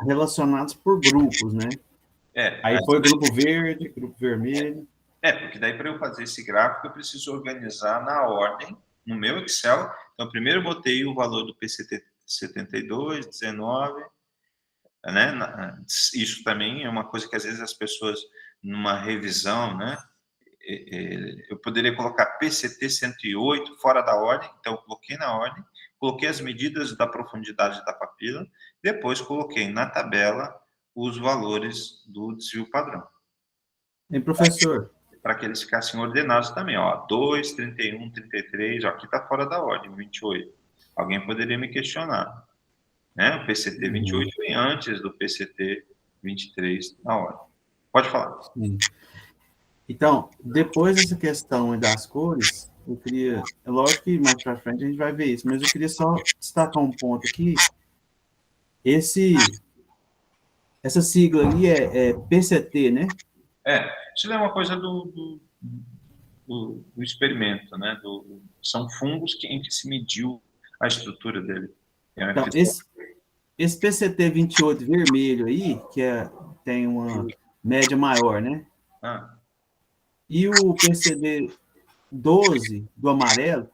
relacionados por grupos, né? Aí foi grupo verde, grupo vermelho. Porque daí para eu fazer esse gráfico, eu preciso organizar na ordem, no meu Excel. Então, primeiro eu botei o valor do PCT 72, 19, né? Isso também é uma coisa que às vezes as pessoas, numa revisão, né? Eu poderia colocar PCT 108 fora da ordem, então eu coloquei na ordem, coloquei as medidas da profundidade da papila, depois coloquei na tabela os valores do desvio padrão. E professor? Para que eles ficassem ordenados também, ó, 2, 31, 33, ó, aqui está fora da ordem, 28. Alguém poderia me questionar, né? O PCT 28 vem antes do PCT 23 na ordem. Pode falar. Sim. Então, depois dessa questão das cores, eu queria, é lógico que mais para frente a gente vai ver isso, mas eu queria só destacar um ponto aqui. Essa sigla ali é PCT, né? Isso é uma coisa do experimento, né? São fungos em que se mediu a estrutura dele. Então, esse PCT 28 vermelho aí, que tem uma média maior, né? E o PCD 12 do amarelo,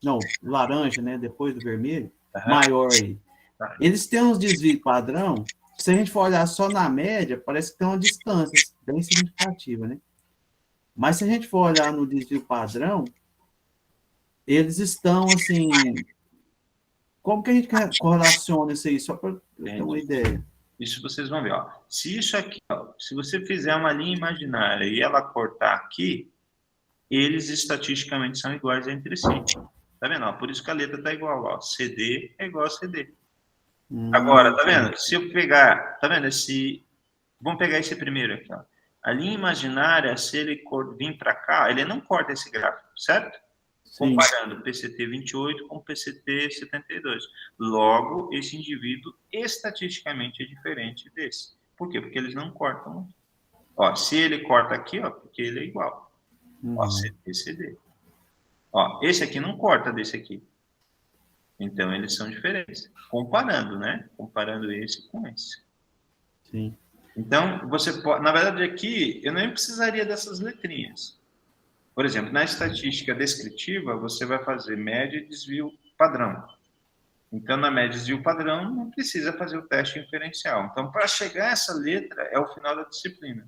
não, laranja, né? Depois do vermelho, maior aí. Eles têm uns desvios padrão se a gente for olhar só na média, parece que tem uma distância bem significativa, né? Mas se a gente for olhar no desvio padrão, eles estão, assim... Como que a gente correlaciona isso aí? Só para eu ter uma ideia. Isso vocês vão ver, ó. Se isso aqui, ó, se você fizer uma linha imaginária e ela cortar aqui, eles estatisticamente são iguais entre si. Tá vendo? Ó, por isso que a letra tá igual, ó. CD é igual a CD. Agora, tá vendo? Se eu pegar, tá vendo? Vamos pegar esse primeiro aqui, ó. A linha imaginária, se ele vir para cá, ele não corta esse gráfico, certo? Sim. Comparando o PCT 28 com o PCT 72. Logo, esse indivíduo estatisticamente é diferente desse. Por quê? Porque eles não cortam. Ó, se ele corta aqui, ó, porque ele é igual. Ó, CD, CD. Ó, esse aqui não corta desse aqui. Então, eles são diferentes. Comparando, né? Comparando esse com esse. Sim. Então, você pode... Na verdade, aqui, eu nem precisaria dessas letrinhas. Por exemplo, na estatística descritiva, você vai fazer média e desvio padrão. Então, na média e desvio padrão, não precisa fazer o teste inferencial. Então, para chegar a essa letra, é o final da disciplina,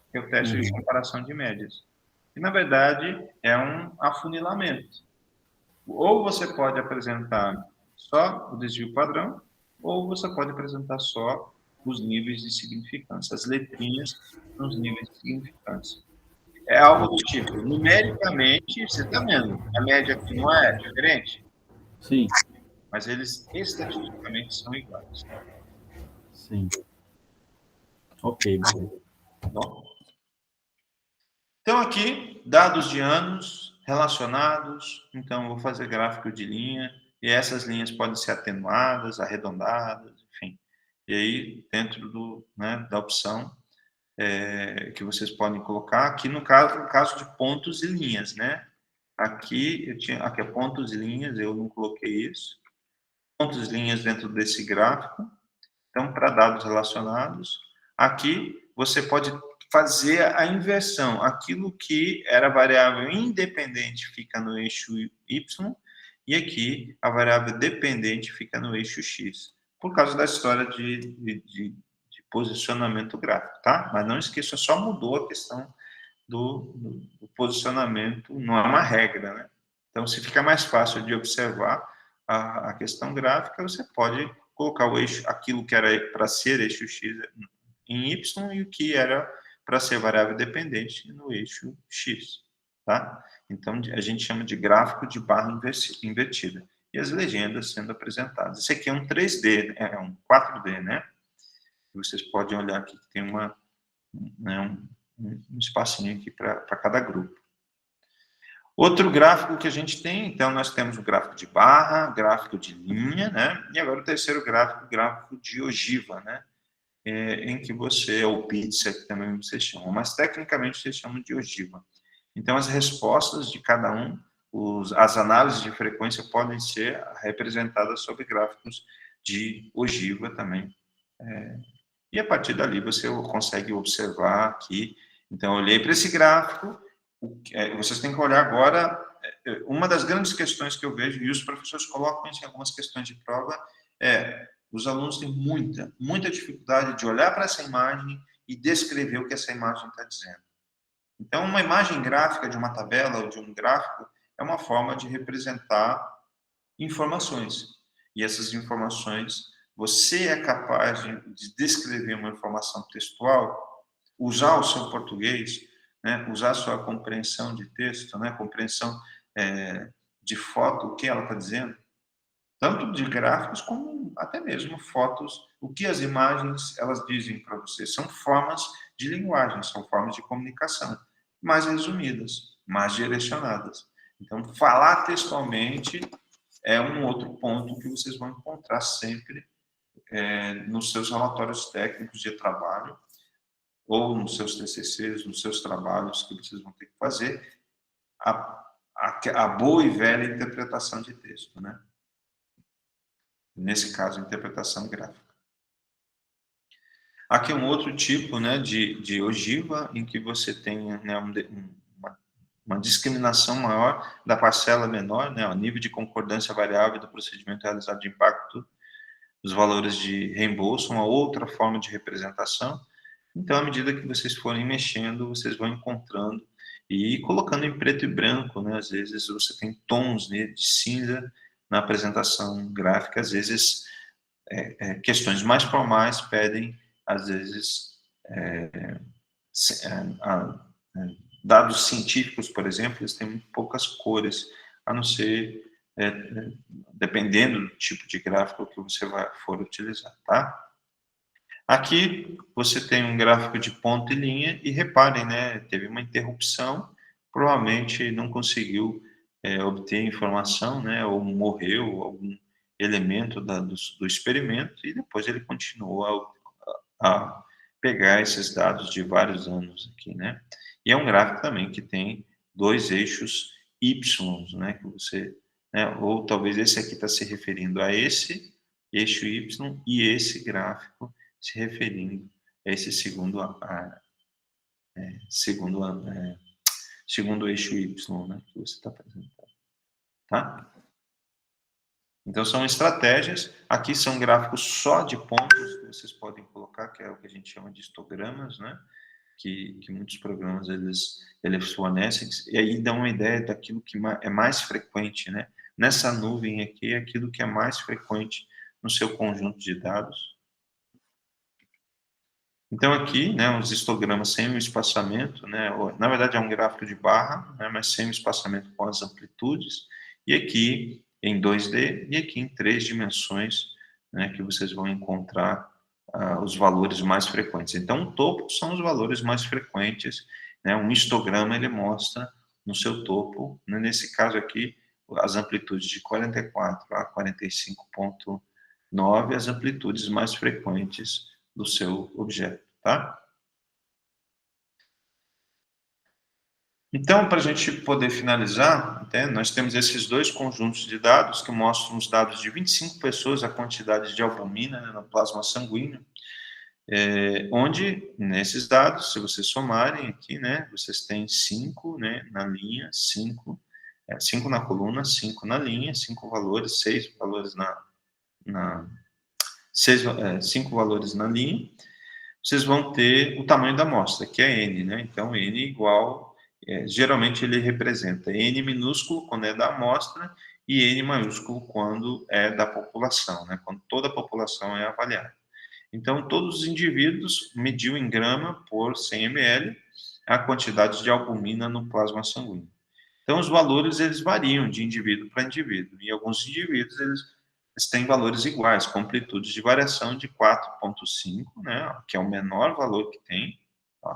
que é o teste de comparação de médias. E, na verdade, é um afunilamento. Ou você pode apresentar só o desvio padrão, ou você pode apresentar só os níveis de significância, as letrinhas nos níveis de significância. É algo do tipo, numericamente, você está vendo, a média aqui não é diferente? Sim. Mas eles estatisticamente são iguais. Sim. Ok. Bom. Então, aqui, dados de anos relacionados. Então, vou fazer gráfico de linha. E essas linhas podem ser atenuadas, arredondadas, enfim. E aí, dentro da opção que vocês podem colocar, aqui no caso de pontos e linhas, né? Aqui é pontos e linhas, eu não coloquei isso. Pontos e linhas dentro desse gráfico. Então, para dados relacionados, aqui você pode fazer a inversão. Aquilo que era variável independente fica no eixo Y, e aqui a variável dependente fica no eixo X, por causa da história de posicionamento gráfico, tá? Mas não esqueça, só mudou a questão do posicionamento, não é uma regra, né? Então, se fica mais fácil de observar a questão gráfica, você pode colocar o eixo, aquilo que era para ser eixo X em Y e o que era para ser variável dependente no eixo X, tá? Então, a gente chama de gráfico de barra invertida. E as legendas sendo apresentadas. Esse aqui é um 3D, é um 4D, né? Vocês podem olhar aqui que tem um espacinho aqui para cada grupo. Outro gráfico que a gente tem, então, nós temos o gráfico de barra, gráfico de linha, né? E agora o terceiro gráfico, gráfico de ogiva, né? Em que você, ou pizza, que também vocês chamam, mas tecnicamente vocês chamam de ogiva. Então, as respostas de cada um, as análises de frequência podem ser representadas sobre gráficos de ogiva também. E a partir dali você consegue observar aqui. Então, eu olhei para esse gráfico, vocês têm que olhar agora, uma das grandes questões que eu vejo, e os professores colocam isso em algumas questões de prova, os alunos têm muita dificuldade de olhar para essa imagem e descrever o que essa imagem está dizendo. Então, uma imagem gráfica de uma tabela ou de um gráfico é uma forma de representar informações. E essas informações, você é capaz de descrever uma informação textual, usar o seu português, né, usar a sua compreensão de texto, né, compreensão de foto, o que ela está dizendo, tanto de gráficos como até mesmo fotos, o que as imagens elas dizem para você. São formas de linguagem, são formas de comunicação, mais resumidas, mais direcionadas. Então, falar textualmente é um outro ponto que vocês vão encontrar sempre nos seus relatórios técnicos de trabalho, ou nos seus TCCs, nos seus trabalhos que vocês vão ter que fazer, a boa e velha interpretação de texto, né? Nesse caso, interpretação gráfica. Aqui um outro tipo, né, de ogiva, em que você tem, né, uma discriminação maior da parcela menor, né, o nível de concordância variável do procedimento realizado de impacto os valores de reembolso, uma outra forma de representação. Então, à medida que vocês forem mexendo, vocês vão encontrando e colocando em preto e branco, né? Às vezes você tem tons, né, de cinza na apresentação gráfica, às vezes questões mais formais pedem, às vezes, dados científicos, por exemplo, eles têm muito poucas cores, a não ser dependendo do tipo de gráfico que você for utilizar, tá? Aqui você tem um gráfico de ponto e linha e reparem, né, teve uma interrupção, provavelmente não conseguiu obter informação, né, ou morreu algum elemento do experimento e depois ele continuou a pegar esses dados de vários anos aqui, né? E é um gráfico também que tem dois eixos Y, né, que você, né, ou talvez esse aqui está se referindo a esse eixo Y e esse gráfico se referindo a esse segundo eixo Y, né, que você está apresentando, tá? Então, são estratégias. Aqui são gráficos só de pontos que vocês podem colocar, que é o que a gente chama de histogramas, né? Que muitos programas eles fornecem, e aí dão uma ideia daquilo que é mais frequente, né? Nessa nuvem aqui é aquilo que é mais frequente no seu conjunto de dados. Então, aqui, né, os histogramas sem o espaçamento, né, na verdade é um gráfico de barra, né, mas sem o espaçamento com as amplitudes, e aqui em 2D e aqui em 3 dimensões, né, que vocês vão encontrar os valores mais frequentes. Então, o topo são os valores mais frequentes, né, um histograma ele mostra no seu topo, né, nesse caso aqui, as amplitudes de 44 a 45,9, as amplitudes mais frequentes do seu objeto, tá? Então, para a gente poder finalizar, nós temos esses dois conjuntos de dados que mostram os dados de 25 pessoas, a quantidade de albumina, né, no plasma sanguíneo, onde, nesses dados, se vocês somarem aqui, né, vocês têm 5, né, na linha, 5 na coluna, 5 na linha, 5 valores, 6 valores na 5 valores na linha, vocês vão ter o tamanho da amostra, que é N, né? Então, N igual, geralmente ele representa N minúsculo quando é da amostra e N maiúsculo quando é da população, né? Quando toda a população é avaliada. Então, todos os indivíduos mediu em grama por 100 ml a quantidade de albumina no plasma sanguíneo. Então, os valores, eles variam de indivíduo para indivíduo. Em alguns indivíduos, eles têm valores iguais, com amplitudes de variação de 4,5, né, que é o menor valor que tem. Ó.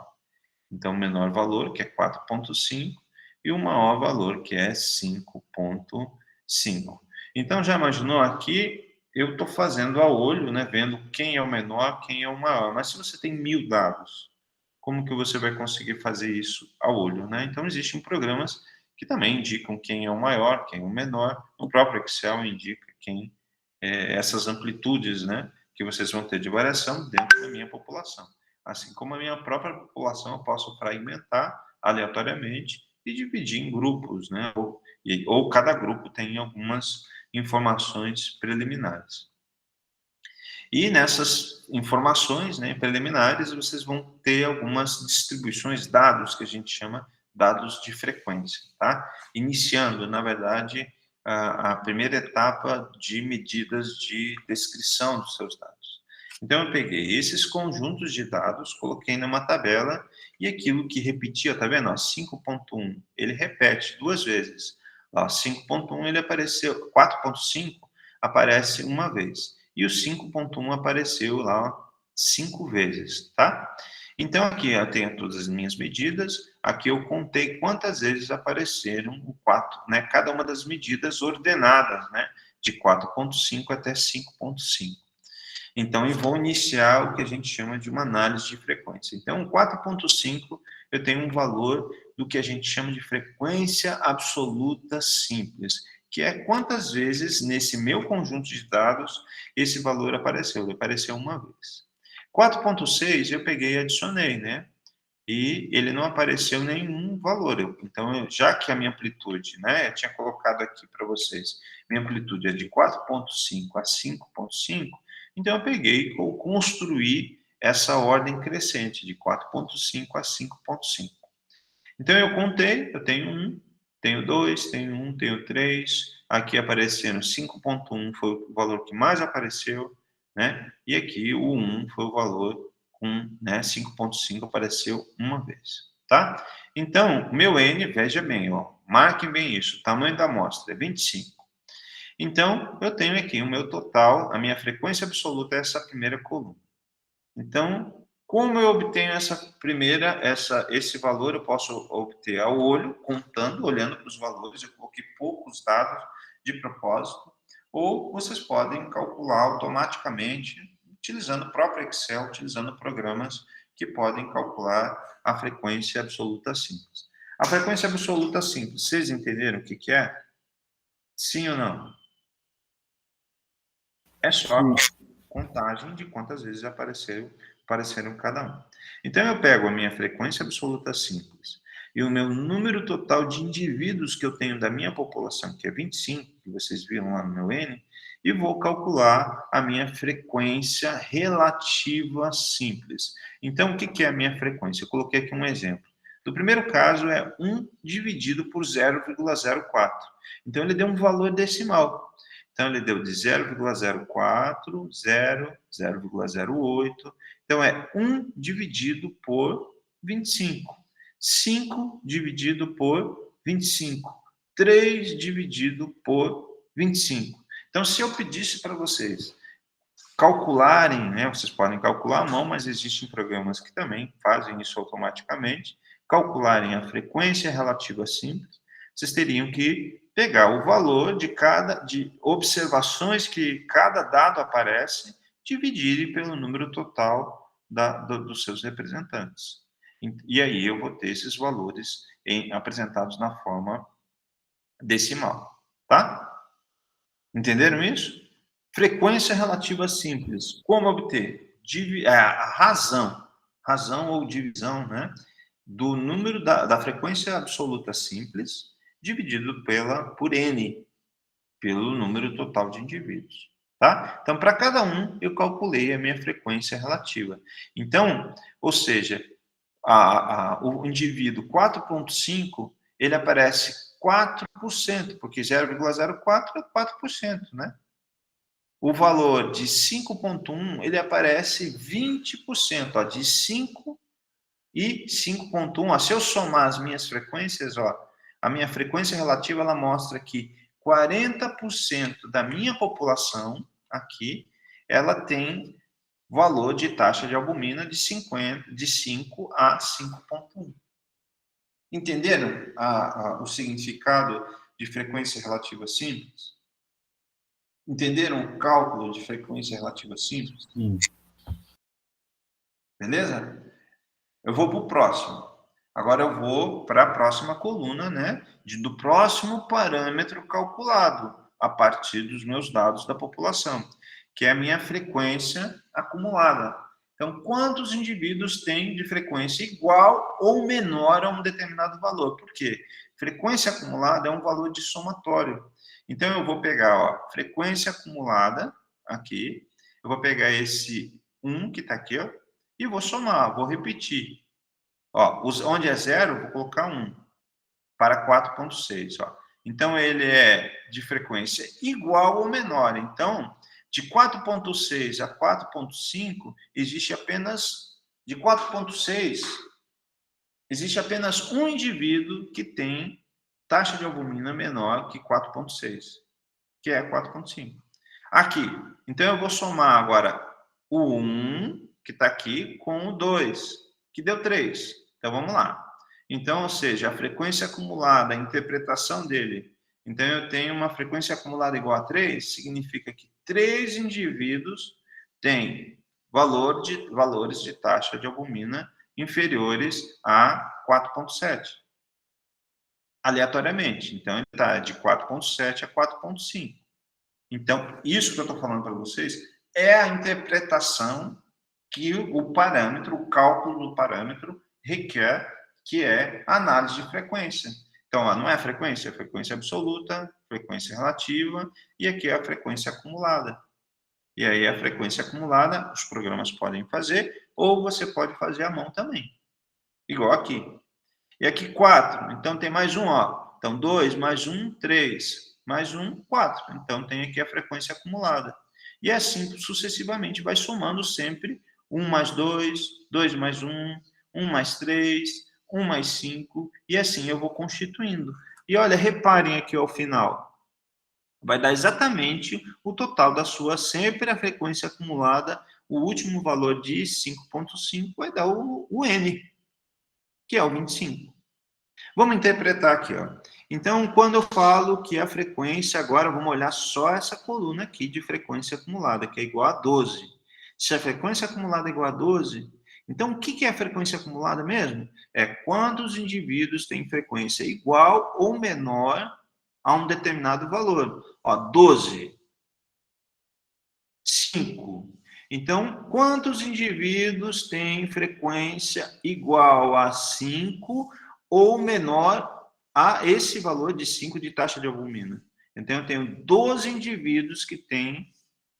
Então, o menor valor, que é 4,5, e o maior valor, que é 5,5. Então, já imaginou aqui, eu estou fazendo a olho, né, vendo quem é o menor, quem é o maior. Mas se você tem 1000 dados, como que você vai conseguir fazer isso a olho, né? Então, existem programas que também indicam quem é o maior, quem é o menor. No próprio Excel indica quem essas amplitudes, né, que vocês vão ter de variação dentro da minha população. Assim como a minha própria população, eu posso fragmentar aleatoriamente e dividir em grupos, né, ou cada grupo tem algumas informações preliminares. E nessas informações, né, preliminares, vocês vão ter algumas distribuições, dados que a gente chama dados de frequência, tá? Iniciando, na verdade, a primeira etapa de medidas de descrição dos seus dados. Então, eu peguei esses conjuntos de dados, coloquei numa tabela, e aquilo que repetia, tá vendo? 5.1, ele repete 2 vezes. 5.1, ele apareceu, 4.5 aparece uma vez. E o 5.1 apareceu lá 5 vezes, tá? Então, aqui eu tenho todas as minhas medidas, aqui eu contei quantas vezes apareceram o 4, né? Cada uma das medidas ordenadas, né? De 4.5 até 5.5. Então, eu vou iniciar o que a gente chama de uma análise de frequência. Então, 4.5, eu tenho um valor do que a gente chama de frequência absoluta simples, que é quantas vezes nesse meu conjunto de dados esse valor apareceu. Ele apareceu uma vez. 4.6 eu peguei e adicionei, né? E ele não apareceu nenhum valor. Então, já que a minha amplitude, né, eu tinha colocado aqui para vocês, minha amplitude é de 4.5 a 5.5, Então, eu peguei e construí essa ordem crescente, de 4,5 a 5,5. Então, eu contei, eu tenho 1, tenho 2, tenho 1, tenho 3. Aqui aparecendo 5,1 foi o valor que mais apareceu, né? E aqui o 1 foi o valor com, né, 5,5 apareceu uma vez, tá? Então, meu N, veja bem, ó, marquem bem isso, o tamanho da amostra é 25. Então, eu tenho aqui o meu total, a minha frequência absoluta é essa primeira coluna. Então, como eu obtenho esse valor, eu posso obter ao olho, contando, olhando para os valores, eu coloquei poucos dados de propósito, ou vocês podem calcular automaticamente, utilizando o próprio Excel, utilizando programas que podem calcular a frequência absoluta simples. A frequência absoluta simples, vocês entenderam o que é? Sim ou não? É só Sim. contagem de quantas vezes apareceram cada um. Então, eu pego a minha frequência absoluta simples e o meu número total de indivíduos que eu tenho da minha população, que é 25, que vocês viram lá no meu N, e vou calcular a minha frequência relativa simples. Então, o que é a minha frequência? Eu coloquei aqui um exemplo. Do primeiro caso é 1 dividido por 0,04. Então, ele deu um valor decimal. Então, ele deu de 0,04, 0, 0,08. Então, é 1 dividido por 25. 5 dividido por 25. 3 dividido por 25. Então, se eu pedisse para vocês calcularem, né, vocês podem calcular à mão, mas existem programas que também fazem isso automaticamente, calcularem a frequência relativa simples, vocês teriam que pegar o valor de observações que cada dado aparece, dividirem pelo número total dos seus representantes. E aí eu vou ter esses valores apresentados na forma decimal, tá? Entenderam isso? Frequência relativa simples. Como obter? A razão ou divisão, né, do número da frequência absoluta simples dividido por N, pelo número total de indivíduos. Tá? Então, para cada um, eu calculei a minha frequência relativa. Então, ou seja, o indivíduo 4,5, ele aparece 4%, porque 0,04 é 4%, né? O valor de 5,1, ele aparece 20%, ó, de 5 e 5,1. Ó, se eu somar as minhas frequências, ó, a minha frequência relativa, ela mostra que 40% da minha população aqui, ela tem valor de taxa de albumina de 5 a 5,1. Entenderam o significado de frequência relativa simples? Entenderam o cálculo de frequência relativa simples? Sim. Beleza? Eu vou para o próximo. Agora eu vou para a próxima coluna, né? Do próximo parâmetro calculado a partir dos meus dados da população, que é a minha frequência acumulada. Então, quantos indivíduos têm de frequência igual ou menor a um determinado valor? Por quê? Frequência acumulada é um valor de somatório. Então, eu vou pegar, ó, frequência acumulada aqui, eu vou pegar esse 1 que está aqui, ó, e vou somar, vou repetir. Ó, onde é 0, vou colocar 1 para 4,6. Então, ele é de frequência igual ou menor. Então, de 4,6 a 4,5, existe apenas, de 4,6, existe apenas um indivíduo que tem taxa de albumina menor que 4,6, que é 4,5. Aqui, então eu vou somar agora o 1, que está aqui, com o 2, que deu 3. Então, vamos lá. Então, ou seja, a frequência acumulada, a interpretação dele. Então, eu tenho uma frequência acumulada igual a 3, significa que 3 indivíduos têm valores de taxa de albumina inferiores a 4,7. Aleatoriamente. Então, ele está de 4,7 a 4,5. Então, isso que eu estou falando para vocês é a interpretação que o parâmetro, o cálculo do parâmetro requer, que é a análise de frequência. Então, ó, não é frequência, é frequência absoluta, frequência relativa, e aqui é a frequência acumulada. E aí a frequência acumulada, os programas podem fazer, ou você pode fazer à mão também. Igual aqui. E aqui 4, então tem mais um, ó. Então 2 mais 1, 3, mais 1, 4. Então tem aqui a frequência acumulada. E assim sucessivamente vai somando sempre 1 mais 2, 2 mais 1, 1 mais 3, 1 mais 5, e assim eu vou constituindo. E olha, reparem aqui ao final. Vai dar exatamente o total da sua, sempre a frequência acumulada, o último valor de 5,5 vai dar o N, que é o 25. Vamos interpretar aqui, ó. Então, quando eu falo que a frequência, agora vamos olhar só essa coluna aqui de frequência acumulada, que é igual a 12. Se a frequência acumulada é igual a 12, então o que é a frequência acumulada mesmo? É quantos indivíduos têm frequência igual ou menor a um determinado valor. Ó, 12, 5. Então, quantos indivíduos têm frequência igual a 5 ou menor a esse valor de 5 de taxa de albumina? Então, eu tenho 12 indivíduos que têm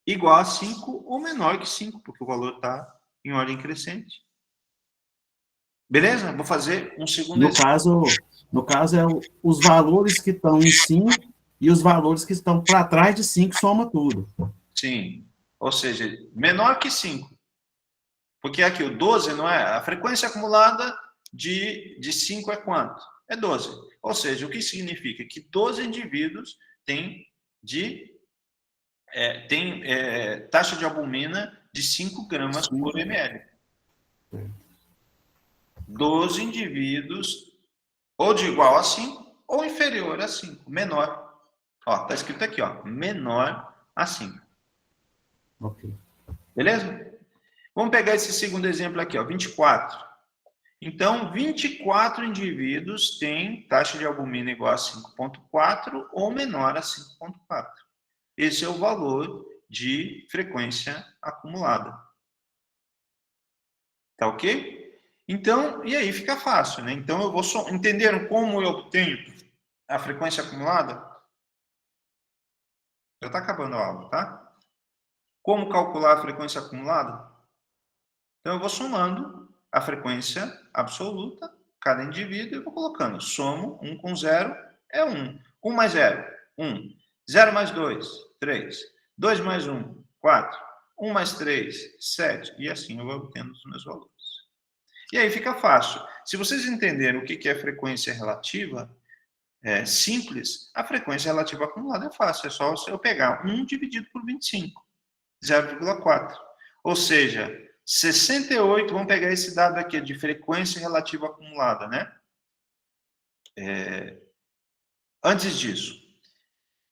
igual a 5 ou menor que 5, porque o valor está em ordem crescente. Beleza? Vou fazer um segundo exemplo. No caso os valores que estão em 5 e os valores que estão para trás de 5, soma tudo. Sim. Ou seja, menor que 5. Porque aqui o 12 não é... A frequência acumulada de 5 é quanto? É 12. Ou seja, o que significa? Que 12 indivíduos têm taxa de albumina de 5 gramas por ml. 12 indivíduos ou de igual a 5 ou inferior a 5, menor. Ó, tá escrito aqui, ó, menor a 5. Ok. Beleza? Vamos pegar esse segundo exemplo aqui, ó, 24. Então, 24 indivíduos têm taxa de albumina igual a 5,4 ou menor a 5,4. Esse é o valor de frequência acumulada. Tá ok? Então, e aí fica fácil, né? Então, eu vou entenderam como eu obtenho a frequência acumulada? Já está acabando a aula, tá? Como calcular a frequência acumulada? Então, eu vou somando a frequência absoluta, cada indivíduo, e vou colocando. Somo 1 com 0 é 1. 1 mais 0, 1. 0 mais 2, 3. 2 mais 1, 4. 1 mais 3, 7. E assim eu vou obtendo os meus valores. E aí fica fácil. Se vocês entenderem o que é frequência relativa, simples, a frequência relativa acumulada é fácil. É só eu pegar 1 dividido por 25, 0,4. Ou seja, 68, vamos pegar esse dado aqui de frequência relativa acumulada, né? Antes disso,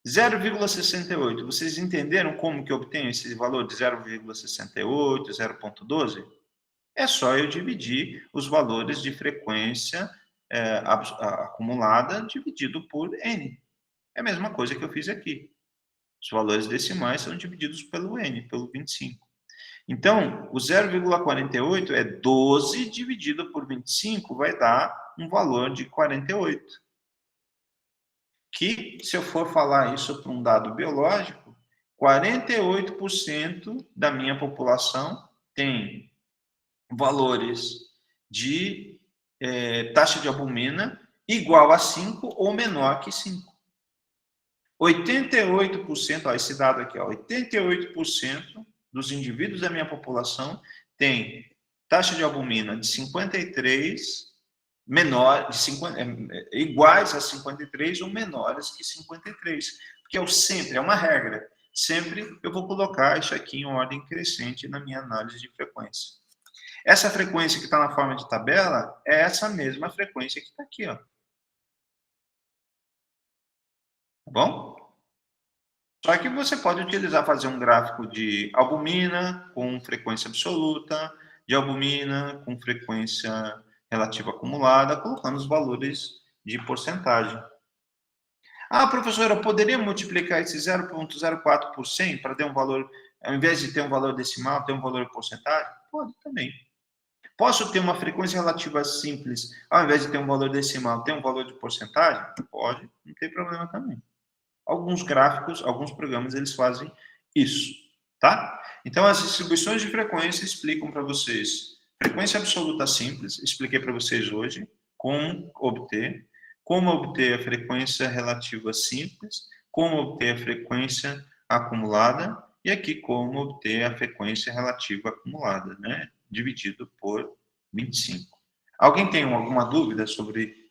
0,68. Vocês entenderam como que eu obtenho esse valor de 0,68, 0,12? É só eu dividir os valores de frequência acumulada dividido por N. É a mesma coisa que eu fiz aqui. Os valores decimais são divididos pelo N, pelo 25. Então, o 0,48 é 12 dividido por 25, vai dar um valor de 48. Que, se eu for falar isso para um dado biológico, 48% da minha população tem valores de taxa de albumina igual a 5 ou menor que 5. 88%, ó, esse dado aqui, ó, 88% dos indivíduos da minha população tem taxa de albumina de 53, menor, de 50, iguais a 53 ou menores que 53. Porque é uma regra. Sempre eu vou colocar isso aqui em ordem crescente na minha análise de frequência. Essa frequência que está na forma de tabela é essa mesma frequência que está aqui, ó. Tá bom? Só que você pode utilizar, fazer um gráfico de albumina com frequência absoluta, de albumina com frequência relativa acumulada, colocando os valores de porcentagem. Ah, professor, eu poderia multiplicar esse 0,04 por 100 para ter um valor, ao invés de ter um valor decimal, ter um valor de porcentagem? Pode também. Posso ter uma frequência relativa simples, ao invés de ter um valor decimal, ter um valor de porcentagem? Pode, não tem problema também. Alguns gráficos, alguns programas, eles fazem isso, tá? Então, as distribuições de frequência explicam para vocês frequência absoluta simples, expliquei para vocês hoje como obter a frequência relativa simples, como obter a frequência acumulada, e aqui como obter a frequência relativa acumulada, né? Dividido por 25. Alguém tem alguma dúvida sobre